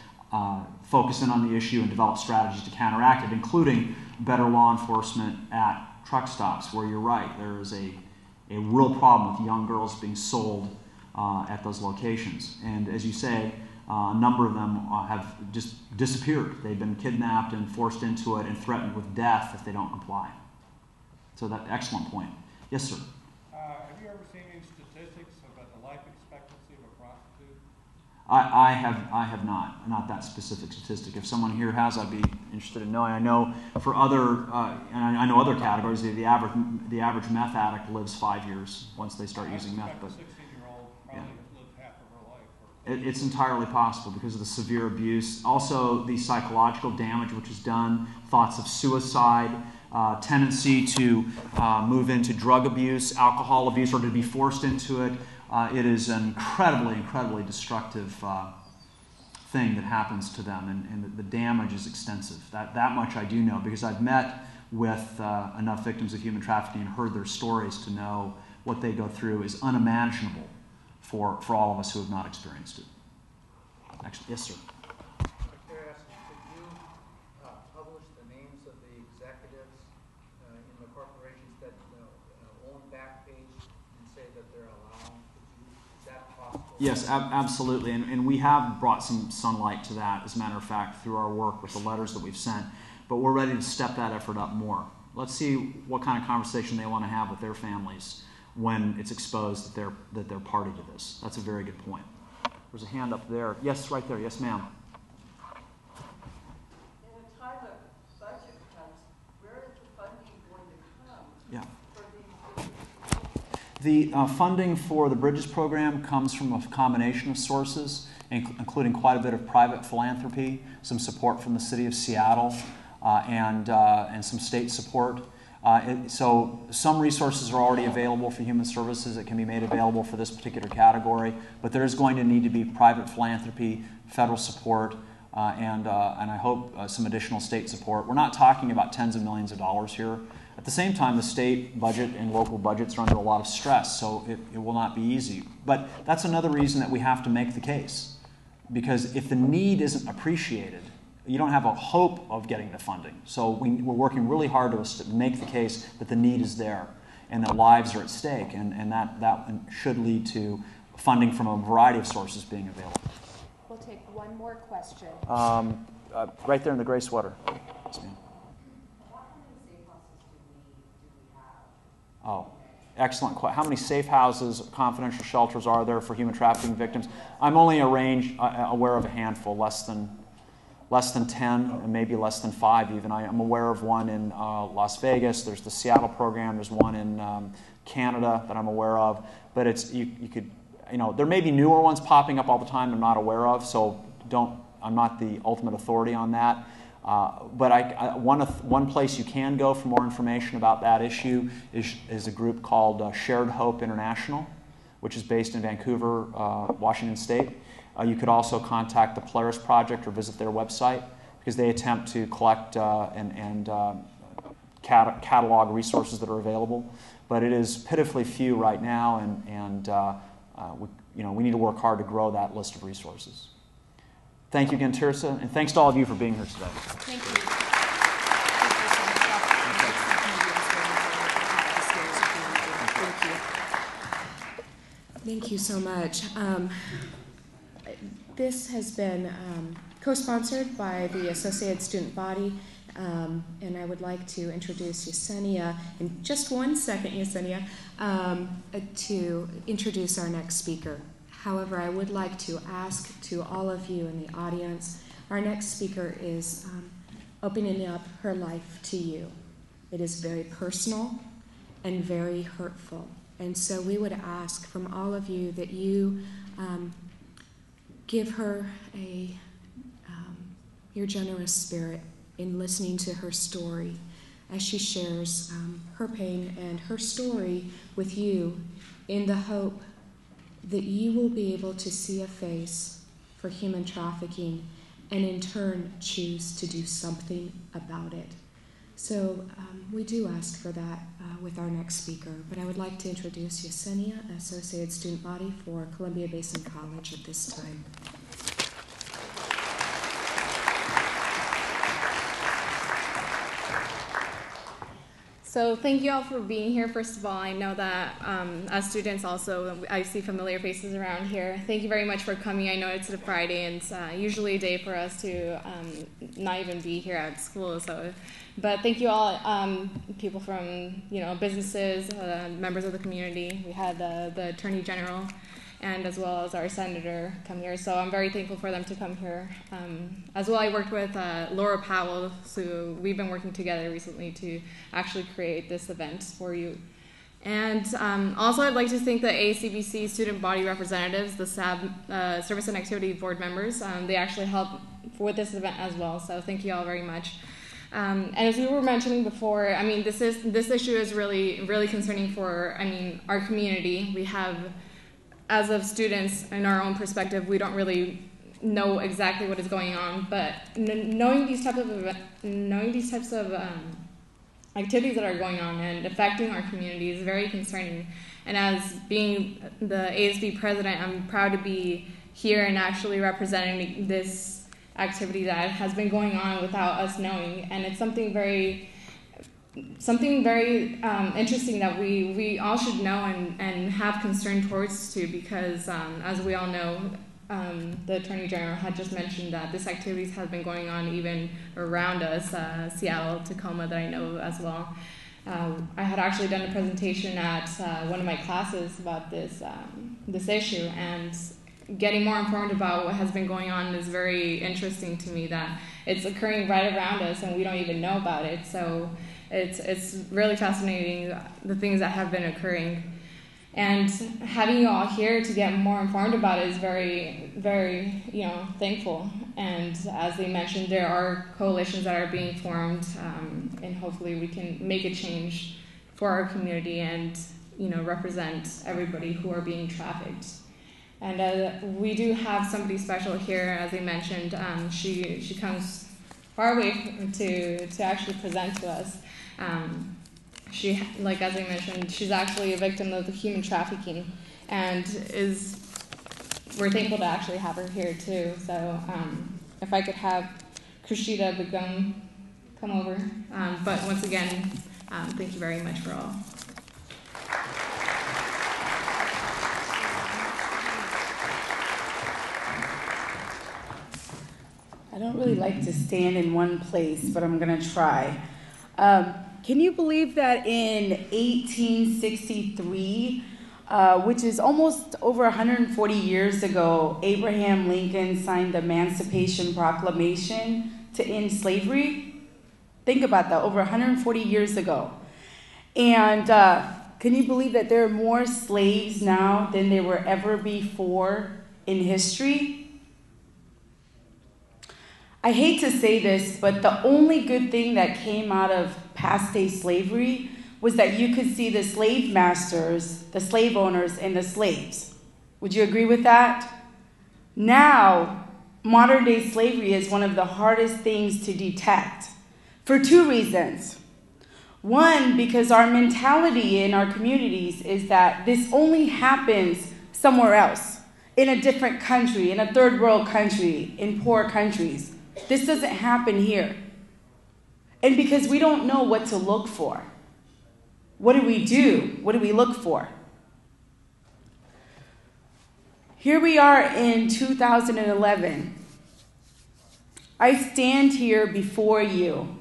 focus in on the issue and develop strategies to counteract it, including better law enforcement at truck stops, where you're right, there is a real problem with young girls being sold at those locations. And as you say, a number of them have just disappeared. They've been kidnapped and forced into it and threatened with death if they don't comply. So that excellent point. Yes, sir. Have you ever seen any statistics about the life expectancy of a prostitute? I have not that specific statistic. If someone here has, I'd be interested in knowing. I know for other, and I know other categories. The average meth addict lives 5 years once they start using meth. But 16-year-old probably has lived half of her life. It's entirely possible because of the severe abuse. Also, the psychological damage which is done, thoughts of suicide, tendency to move into drug abuse, alcohol abuse, or to be forced into it. It is an incredibly destructive thing that happens to them, and the damage is extensive. That much I do know because I've met with enough victims of human trafficking and heard their stories to know what they go through is unimaginable for all of us who have not experienced it. Actually, yes, sir. Could you publish the names of the executives in the corporations that own Backpage and say that they're allowing? Is that possible? Yes, absolutely. And we have brought some sunlight to that, as a matter of fact, through our work with the letters that we've sent. But we're ready to step that effort up more. Let's see what kind of conversation they want to have with their families when it's exposed that they're party to this. That's a very good point. There's a hand up there. Yes, right there. Yes, ma'am. In a time of budget cuts, where is the funding going to come for these? The funding for the Bridges program comes from a combination of sources, including quite a bit of private philanthropy, some support from the city of Seattle, and some state support. So some resources are already available for human services that can be made available for this particular category, but there is going to need to be private philanthropy, federal support, and I hope some additional state support. We're not talking about tens of millions of dollars here. At the same time, the state budget and local budgets are under a lot of stress, so it will not be easy. But that's another reason that we have to make the case. Because if the need isn't appreciated, you don't have a hope of getting the funding. So we're working really hard to make the case that the need is there and that lives are at stake, and that should lead to funding from a variety of sources being available. We'll take one more question. Right there in the gray sweater. Yes, ma'am. Oh, excellent question. How many safe houses, confidential shelters are there for human trafficking victims? I'm only aware of a handful, less than 10, and maybe less than 5 even. I'm aware of one in Las Vegas. There's the Seattle program. There's one in Canada that I'm aware of. But it's you could, there may be newer ones popping up all the time I'm not aware of. So I'm not the ultimate authority on that. But one place you can go for more information about that issue is a group called Shared Hope International, which is based in Vancouver, Washington State. You could also contact the Polaris Project or visit their website, because they attempt to collect and catalog resources that are available. But it is pitifully few right now, and we need to work hard to grow that list of resources. Thank you again, Tirsa, and thanks to all of you for being here today. Thank you. Thank you so much. This has been co-sponsored by the Associated Student Body, and I would like to introduce Yesenia in just 1 second, Yesenia, to introduce our next speaker. However, I would like to ask to all of you in the audience, our next speaker is opening up her life to you. It is very personal and very hurtful. And so we would ask from all of you that you give her your generous spirit in listening to her story as she shares her pain and her story with you, in the hope that you will be able to see a face for human trafficking and in turn choose to do something about it. So we do ask for that with our next speaker, but I would like to introduce Yesenia, Associated Student Body for Columbia Basin College at this time. So thank you all for being here. First of all, I know that as students also, I see familiar faces around here. Thank you very much for coming. I know it's a Friday, and it's usually a day for us to not even be here at school. But thank you all, people from businesses, members of the community. We had the Attorney General, and as well as our senator come here. So I'm very thankful for them to come here. As well, I worked with Laura Powell, so we've been working together recently to actually create this event for you. And also, I'd like to thank the AACBC student body representatives, the SAB, Service and Activity Board members. They actually helped with this event as well, so thank you all very much. And as we were mentioning before, I mean, this issue is really, really concerning for, our community. We have, as of students, in our own perspective, we don't really know exactly what is going on, but knowing these types of activities that are going on and affecting our community is very concerning. And as being the ASB president, I'm proud to be here and actually representing this activity that has been going on without us knowing. And it's something very interesting that we all should know and have concern towards too, because as we all know, the Attorney General had just mentioned that this activities have been going on even around us, Seattle, Tacoma, that I know as well. I had actually done a presentation at one of my classes about this issue, and getting more informed about what has been going on is very interesting to me, that it's occurring right around us and we don't even know about it. So it's really fascinating, the things that have been occurring. And having you all here to get more informed about it is very, very, thankful. And as they mentioned, there are coalitions that are being formed, and hopefully we can make a change for our community and, represent everybody who are being trafficked. And we do have somebody special here, as I mentioned. She comes far away to actually present to us. She, like as I mentioned, she's actually a victim of the human trafficking, and we're thankful to actually have her here too. So if I could have Khurshida Begum come over. But once again, thank you very much for all. I don't really like to stand in one place, but I'm going to try. Can you believe that in 1863, which is almost over 140 years ago, Abraham Lincoln signed the Emancipation Proclamation to end slavery? Think about that, over 140 years ago. And can you believe that there are more slaves now than there were ever before in history? I hate to say this, but the only good thing that came out of past day slavery was that you could see the slave masters, the slave owners, and the slaves. Would you agree with that? Now, modern day slavery is one of the hardest things to detect for two reasons. One, because our mentality in our communities is that this only happens somewhere else, in a different country, in a third world country, in poor countries. This doesn't happen here. And because we don't know what to look for. What do we do? What do we look for? Here we are in 2011. I stand here before you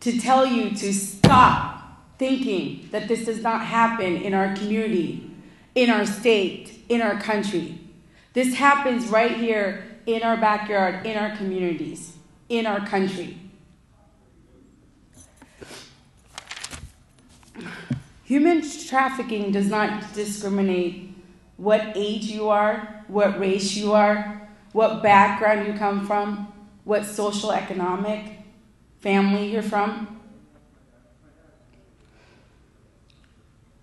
to tell you to stop thinking that this does not happen in our community, in our state, in our country. This happens right here in our backyard, in our communities, in our country. Human trafficking does not discriminate what age you are, what race you are, what background you come from, what social economic family you're from.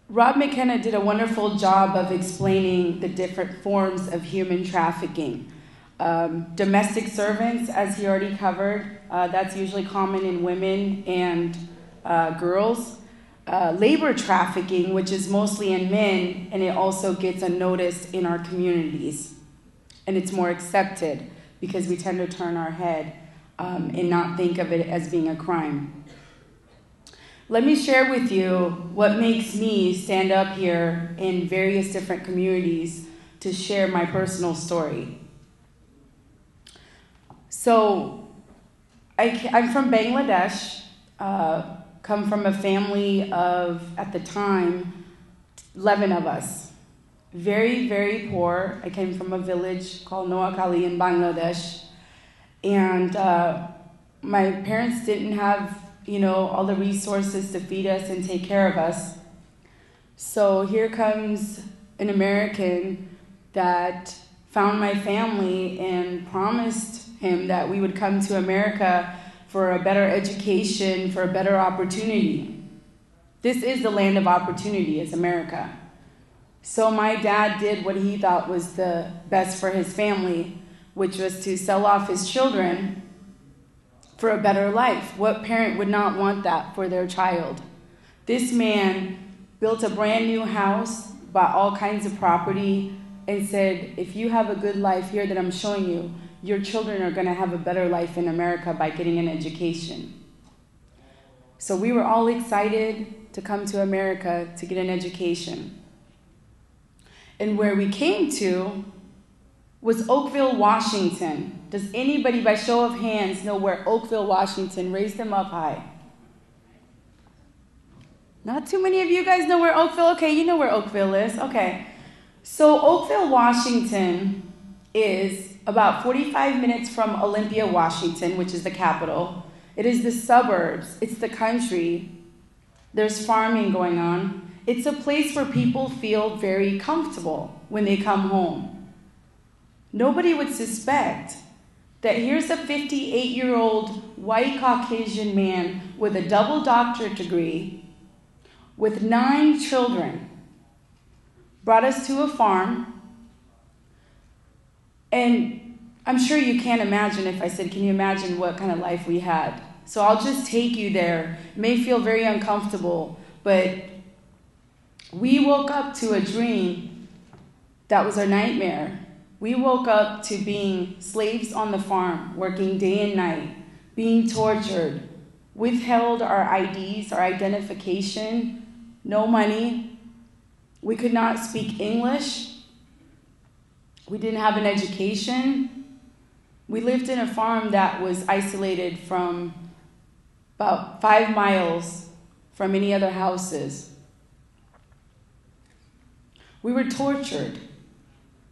Rob McKenna did a wonderful job of explaining the different forms of human trafficking. Domestic servants, as he already covered, that's usually common in women and girls. Labor trafficking, which is mostly in men, and it also gets unnoticed in our communities. And it's more accepted because we tend to turn our head and not think of it as being a crime. Let me share with you what makes me stand up here in various different communities to share my personal story. So, I'm from Bangladesh, come from a family of, at the time, 11 of us. Very, very poor. I came from a village called Noakhali in Bangladesh. And my parents didn't have, all the resources to feed us and take care of us. So here comes an American that found my family and promised him that we would come to America for a better education, for a better opportunity. This is the land of opportunity, is America. So my dad did what he thought was the best for his family, which was to sell off his children for a better life. What parent would not want that for their child? This man built a brand new house, bought all kinds of property, and said, if you have a good life here that I'm showing you, your children are going to have a better life in America by getting an education. So we were all excited to come to America to get an education. And where we came to was Oakville, Washington. Does anybody, by show of hands, know where Oakville, Washington? Raise them up high. Not too many of you guys know where Oakville, okay, you know where Oakville is, okay. So Oakville, Washington is about 45 minutes from Olympia, Washington, which is the capital. It is the suburbs, it's the country. There's farming going on. It's a place where people feel very comfortable when they come home. Nobody would suspect that here's a 58-year-old white Caucasian man with a double doctorate degree, with 9 children, brought us to a farm, And I'm sure you can't imagine if I said, can you imagine what kind of life we had? So I'll just take you there. It may feel very uncomfortable, but we woke up to a dream that was our nightmare. We woke up to being slaves on the farm, working day and night, being tortured, withheld our IDs, our identification, no money. We could not speak English. We didn't have an education. We lived in a farm that was isolated from about 5 miles from any other houses. We were tortured.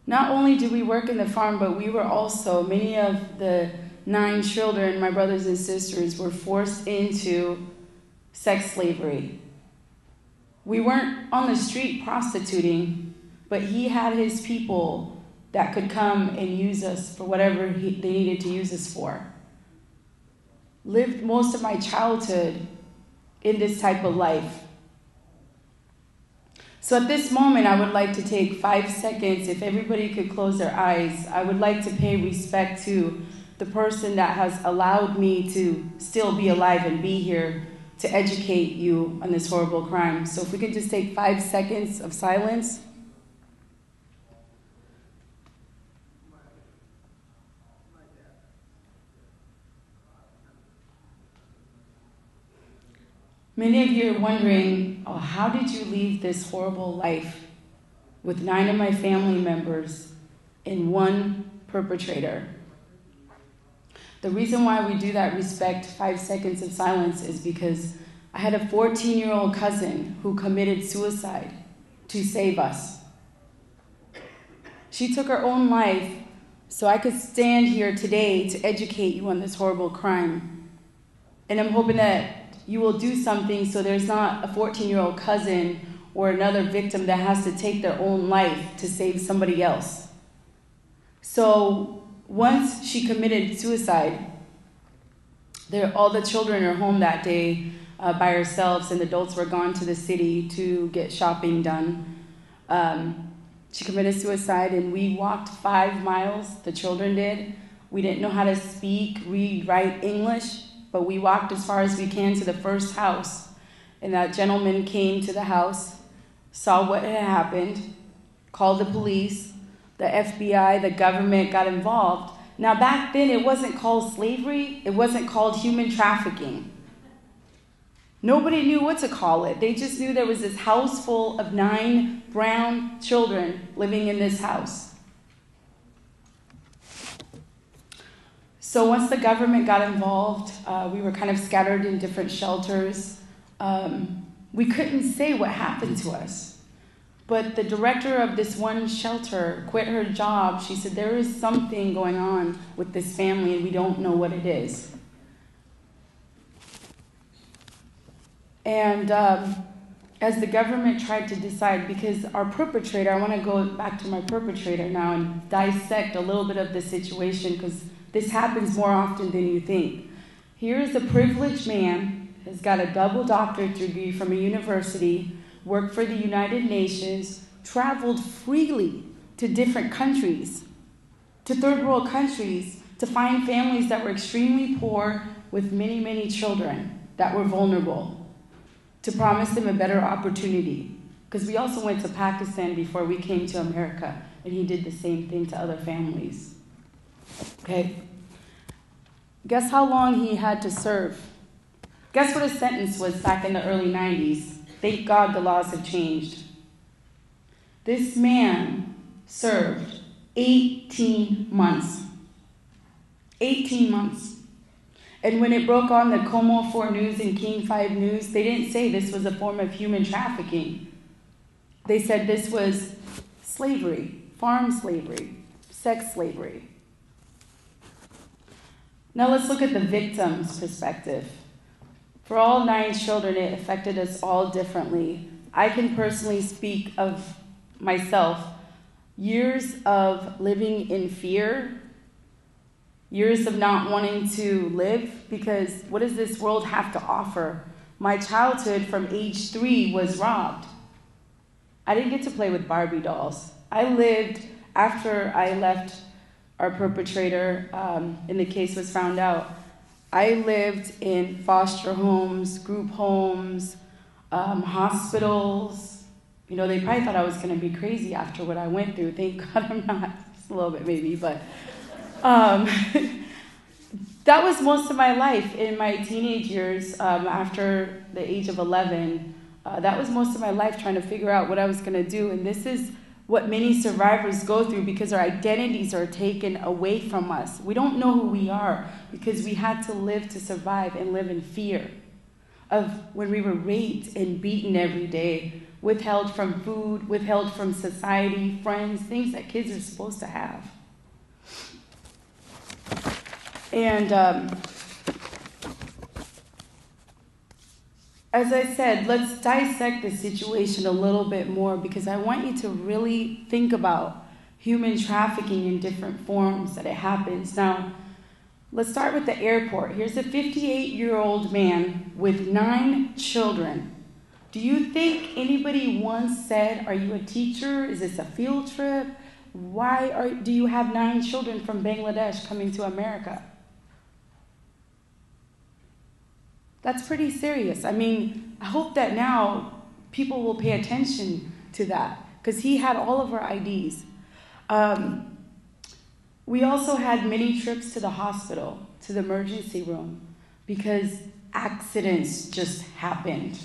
Not only did we work in the farm, but we were also, many of the 9 children, my brothers and sisters, were forced into sex slavery. We weren't on the street prostituting, but he had his people that could come and use us for whatever they needed to use us for. Lived most of my childhood in this type of life. So at this moment, I would like to take 5 seconds. If everybody could close their eyes, I would like to pay respect to the person that has allowed me to still be alive and be here to educate you on this horrible crime. So if we can just take 5 seconds of silence. Many of you are wondering, oh, how did you leave this horrible life with 9 of my family members and 1 perpetrator? The reason why we do that respect 5 seconds of silence is because I had a 14-year-old cousin who committed suicide to save us. She took her own life so I could stand here today to educate you on this horrible crime. And I'm hoping that you will do something so there's not a 14-year-old cousin or another victim that has to take their own life to save somebody else. So once she committed suicide, all the children are home that day by ourselves, and the adults were gone to the city to get shopping done. She committed suicide, and we walked 5 miles, the children did. We didn't know how to speak, read, write English, but we walked as far as we can to the first house. And that gentleman came to the house, saw what had happened, called the police, the FBI, the government got involved. Now back then it wasn't called slavery, it wasn't called human trafficking. Nobody knew what to call it. They just knew there was this house full of 9 brown children living in this house. So once the government got involved, we were kind of scattered in different shelters. We couldn't say what happened to us. But the director of this one shelter quit her job. She said, there is something going on with this family and we don't know what it is. And as the government tried to decide, because our perpetrator, I want to go back to my perpetrator now and dissect a little bit of the situation, because this happens more often than you think. Here is a privileged man, has got a double doctorate degree from a university, worked for the United Nations, traveled freely to different countries, to third world countries, to find families that were extremely poor with many, many children that were vulnerable, to promise them a better opportunity. Because we also went to Pakistan before we came to America, and he did the same thing to other families. Okay. Guess how long he had to serve? Guess what his sentence was back in the early 90s? Thank God the laws have changed. This man served 18 months. 18 months. And when it broke on the Como 4 News and King 5 News, they didn't say this was a form of human trafficking. They said this was slavery, farm slavery, sex slavery. Now let's look at the victim's perspective. For all 9 children, it affected us all differently. I can personally speak of myself. Years of living in fear, years of not wanting to live, because what does this world have to offer? My childhood from age 3 was robbed. I didn't get to play with Barbie dolls. I lived, after I left our perpetrator in the case was found out. I lived in foster homes, group homes, hospitals. You know, they probably thought I was going to be crazy after what I went through. Thank God I'm not. Just a little bit maybe, but that was most of my life in my teenage years after the age of 11. That was most of my life trying to figure out what I was going to do. And this is what many survivors go through because our identities are taken away from us. We don't know who we are because we had to live to survive and live in fear of when we were raped and beaten every day, withheld from food, withheld from society, friends, things that kids are supposed to have. And as I said, let's dissect the situation a little bit more because I want you to really think about human trafficking in different forms that it happens. Now, let's start with the airport. Here's a 58-year-old man with 9 children. Do you think anybody once said, are you a teacher? Is this a field trip? Why do you have 9 children from Bangladesh coming to America? That's pretty serious. I mean, I hope that now people will pay attention to that because he had all of our IDs. We also had many trips to the hospital, to the emergency room, because accidents just happened.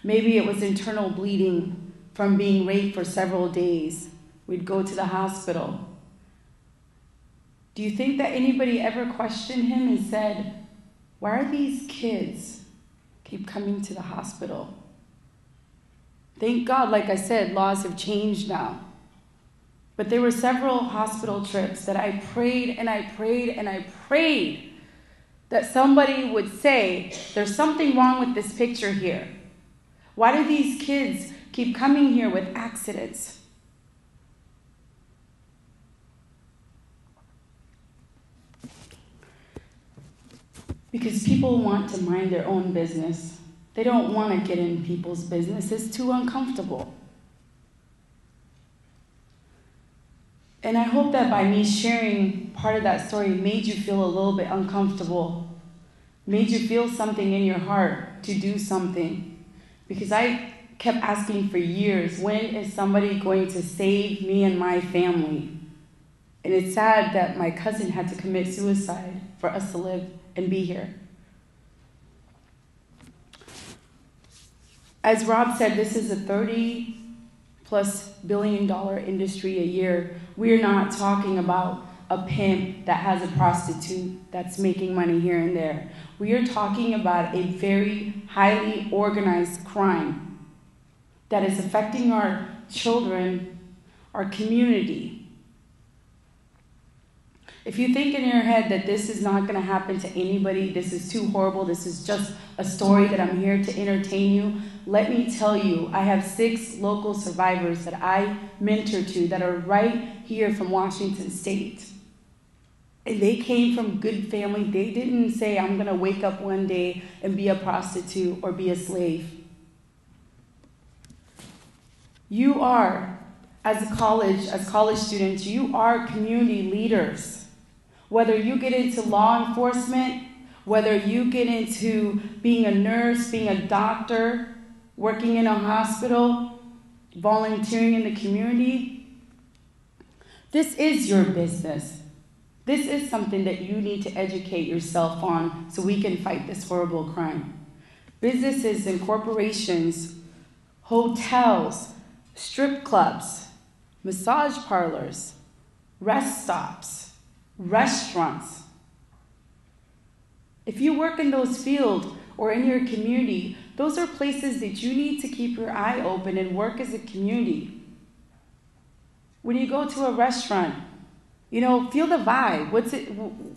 Maybe it was internal bleeding from being raped for several days. We'd go to the hospital. Do you think that anybody ever questioned him and said, why are these kids keep coming to the hospital? Thank God, like I said, laws have changed now. But there were several hospital trips that I prayed and I prayed and I prayed that somebody would say, there's something wrong with this picture here. Why do these kids keep coming here with accidents? Because people want to mind their own business. They don't want to get in people's business. It's too uncomfortable. And I hope that by me sharing part of that story made you feel a little bit uncomfortable, made you feel something in your heart to do something. Because I kept asking for years, when is somebody going to save me and my family? And it's sad that my cousin had to commit suicide for us to live and be here. As Rob said, this is a $30+ billion industry a year. We're not talking about a pimp that has a prostitute that's making money here and there. We are talking about a very highly organized crime that is affecting our children, our community. If you think in your head that this is not going to happen to anybody, this is too horrible, this is just a story that I'm here to entertain you, let me tell you, I have 6 local survivors that I mentor to that are right here from Washington State. And they came from good family. They didn't say, I'm going to wake up one day and be a prostitute or be a slave. You are, as college students, you are community leaders. Whether you get into law enforcement, whether you get into being a nurse, being a doctor, working in a hospital, volunteering in the community, this is your business. This is something that you need to educate yourself on so we can fight this horrible crime. Businesses and corporations, hotels, strip clubs, massage parlors, rest stops, restaurants. If you work in those fields or in your community, those are places that you need to keep your eye open and work as a community. When you go to a restaurant, feel the vibe.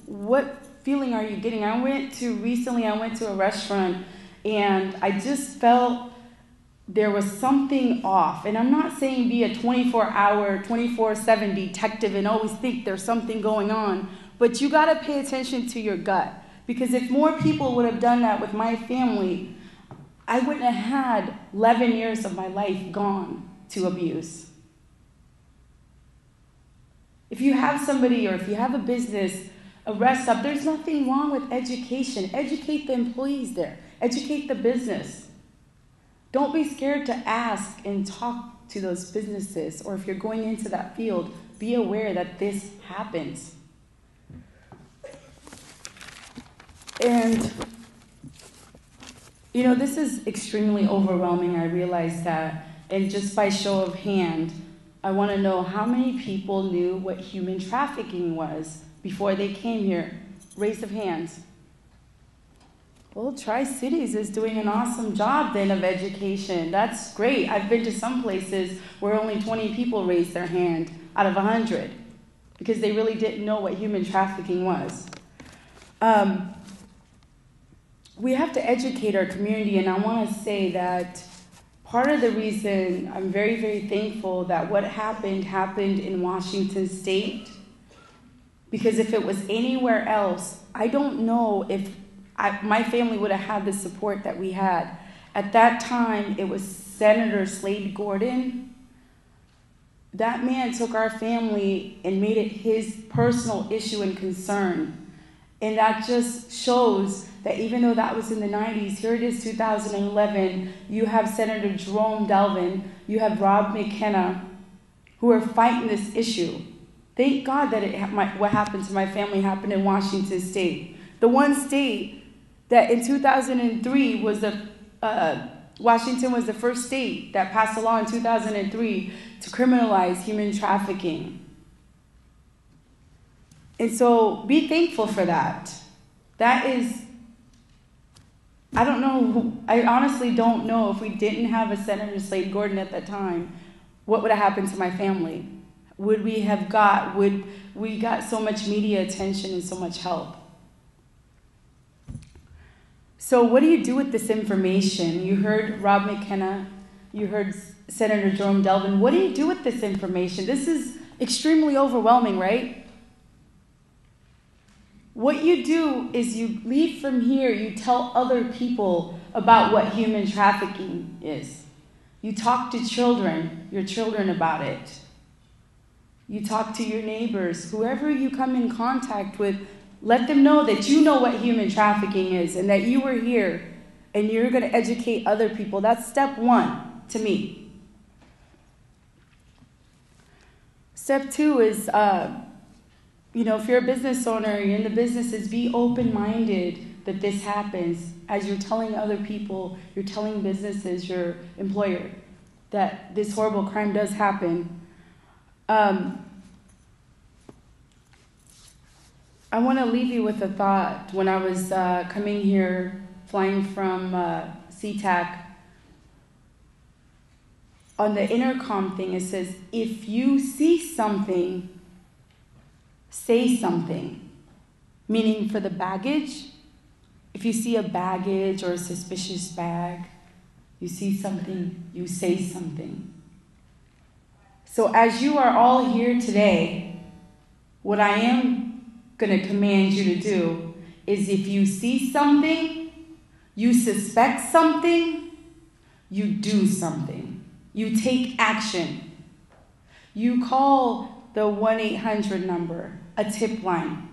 What feeling are you getting? I went to a restaurant and I just felt there was something off. And I'm not saying be a 24-hour, 24/7 detective and always think there's something going on, but you got to pay attention to your gut. Because if more people would have done that with my family, I wouldn't have had 11 years of my life gone to abuse. If you have somebody or if you have a business, a rest stop, there's nothing wrong with education. Educate the employees there. Educate the business. Don't be scared to ask and talk to those businesses, or if you're going into that field, be aware that this happens. And, you know, this is extremely overwhelming. I realize that. And just by show of hand, I want to know how many people knew what human trafficking was before they came here. Raise of hands. Well, Tri-Cities is doing an awesome job then of education. That's great. I've been to some places where only 20 people raised their hand out of 100 because they really didn't know what human trafficking was. We have to educate our community, and I want to say that part of the reason I'm very, very thankful that what happened in Washington State, because if it was anywhere else, I don't know if my family would have had the support that we had. At that time, it was Senator Slade Gordon. That man took our family and made it his personal issue and concern. And that just shows that even though that was in the 90s, here it is 2011, you have Senator Jerome Delvin, you have Rob McKenna, who are fighting this issue. Thank God that what happened to my family happened in Washington State. The one state that in 2003 was Washington was the first state that passed a law in 2003 to criminalize human trafficking. And so be thankful for that. That is, I don't know, I honestly don't know if we didn't have a Senator Slade Gordon at that time, what would have happened to my family? Would we got so much media attention and so much help? So what do you do with this information? You heard Rob McKenna, you heard Senator Jerome Delvin. What do you do with this information? This is extremely overwhelming, right? What you do is you leave from here, you tell other people about what human trafficking is. You talk to your children about it. You talk to your neighbors, whoever you come in contact with. Let them know that you know what human trafficking is and that you were here and you're going to educate other people. That's step one to me. Step two is, if you're a business owner, you're in the businesses, be open-minded that this happens. As you're telling other people, you're telling businesses, your employer, that this horrible crime does happen. I want to leave you with a thought. When I was coming here, flying from SeaTac, on the intercom thing, it says, if you see something, say something. Meaning for the baggage, if you see a baggage or a suspicious bag, you see something, you say something. So as you are all here today, what I am going to command you to do is if you see something, you suspect something, you do something. You take action. You call the 1-800 number, a tip line.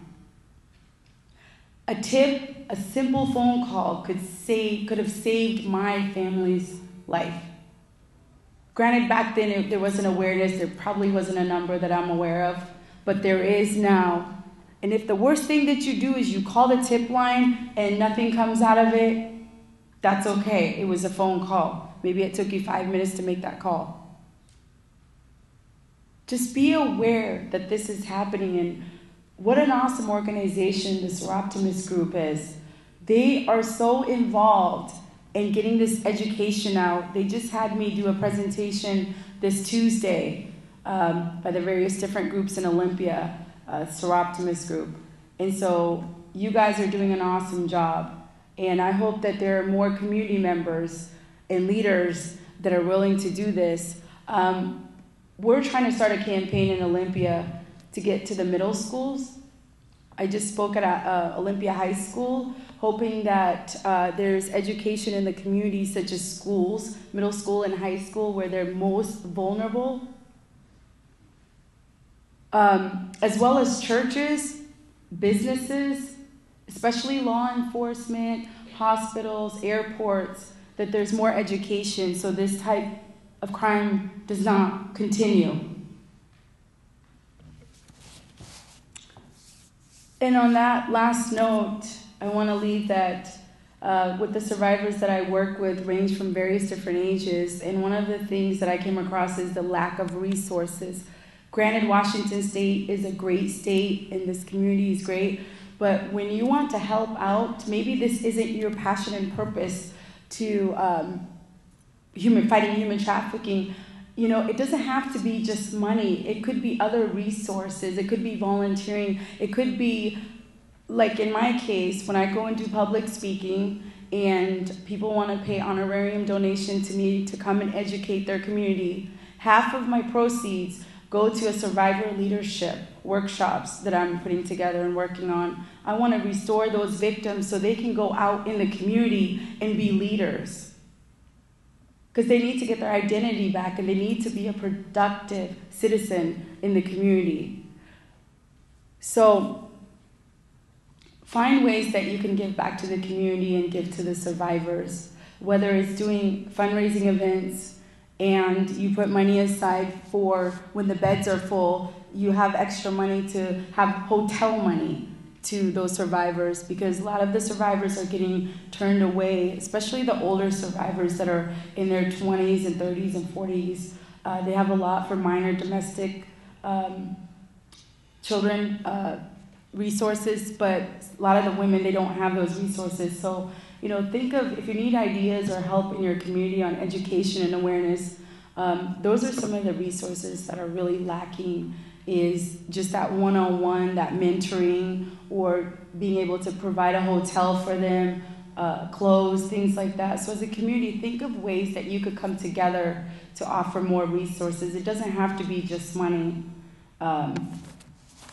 A tip, a simple phone call could have saved my family's life. Granted, back then there wasn't awareness, there probably wasn't a number that I'm aware of, but there is now. And if the worst thing that you do is you call the tip line and nothing comes out of it, that's okay. It was a phone call. Maybe it took you 5 minutes to make that call. Just be aware that this is happening, and what an awesome organization the Soroptimist group is. They are so involved in getting this education out. They just had me do a presentation this Tuesday by the various different groups in Olympia. Soroptimist group. And so you guys are doing an awesome job. And I hope that there are more community members and leaders that are willing to do this. We're trying to start a campaign in Olympia to get to the middle schools. I just spoke at Olympia High School, hoping that there's education in the community, such as schools, middle school and high school, where they're most vulnerable. as well as churches, businesses, especially law enforcement, hospitals, airports, that there's more education so this type of crime does not continue. And on that last note, I want to leave that with the survivors that I work with range from various different ages, and one of the things that I came across is the lack of resources. Granted, Washington State is a great state, and this community is great, but when you want to help out, maybe this isn't your passion and purpose to fighting human trafficking. You know, it doesn't have to be just money. It could be other resources. It could be volunteering. It could be, like in my case, when I go and do public speaking and people want to pay honorarium donation to me to come and educate their community, half of my proceeds go to a survivor leadership workshops that I'm putting together and working on. I want to restore those victims so they can go out in the community and be leaders. Because they need to get their identity back and they need to be a productive citizen in the community. So find ways that you can give back to the community and give to the survivors, whether it's doing fundraising events and you put money aside for when the beds are full, you have extra money to have hotel money to those survivors, because a lot of the survivors are getting turned away, especially the older survivors that are in their 20s and 30s and 40s. They have a lot for minor domestic children resources, but a lot of the women, they don't have those resources. So, you know, think of if you need ideas or help in your community on education and awareness, those are some of the resources that are really lacking, is just that one-on-one, that mentoring, or being able to provide a hotel for them, clothes, things like that. So as a community, think of ways that you could come together to offer more resources. It doesn't have to be just money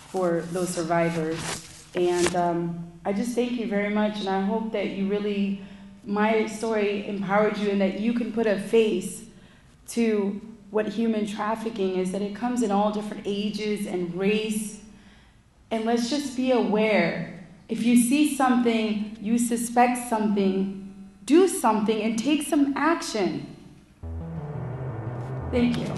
for those survivors. And I just thank you very much, and I hope that you really, my story empowered you and that you can put a face to what human trafficking is, that it comes in all different ages and race. And let's just be aware. If you see something, you suspect something, do something and take some action. Thank you.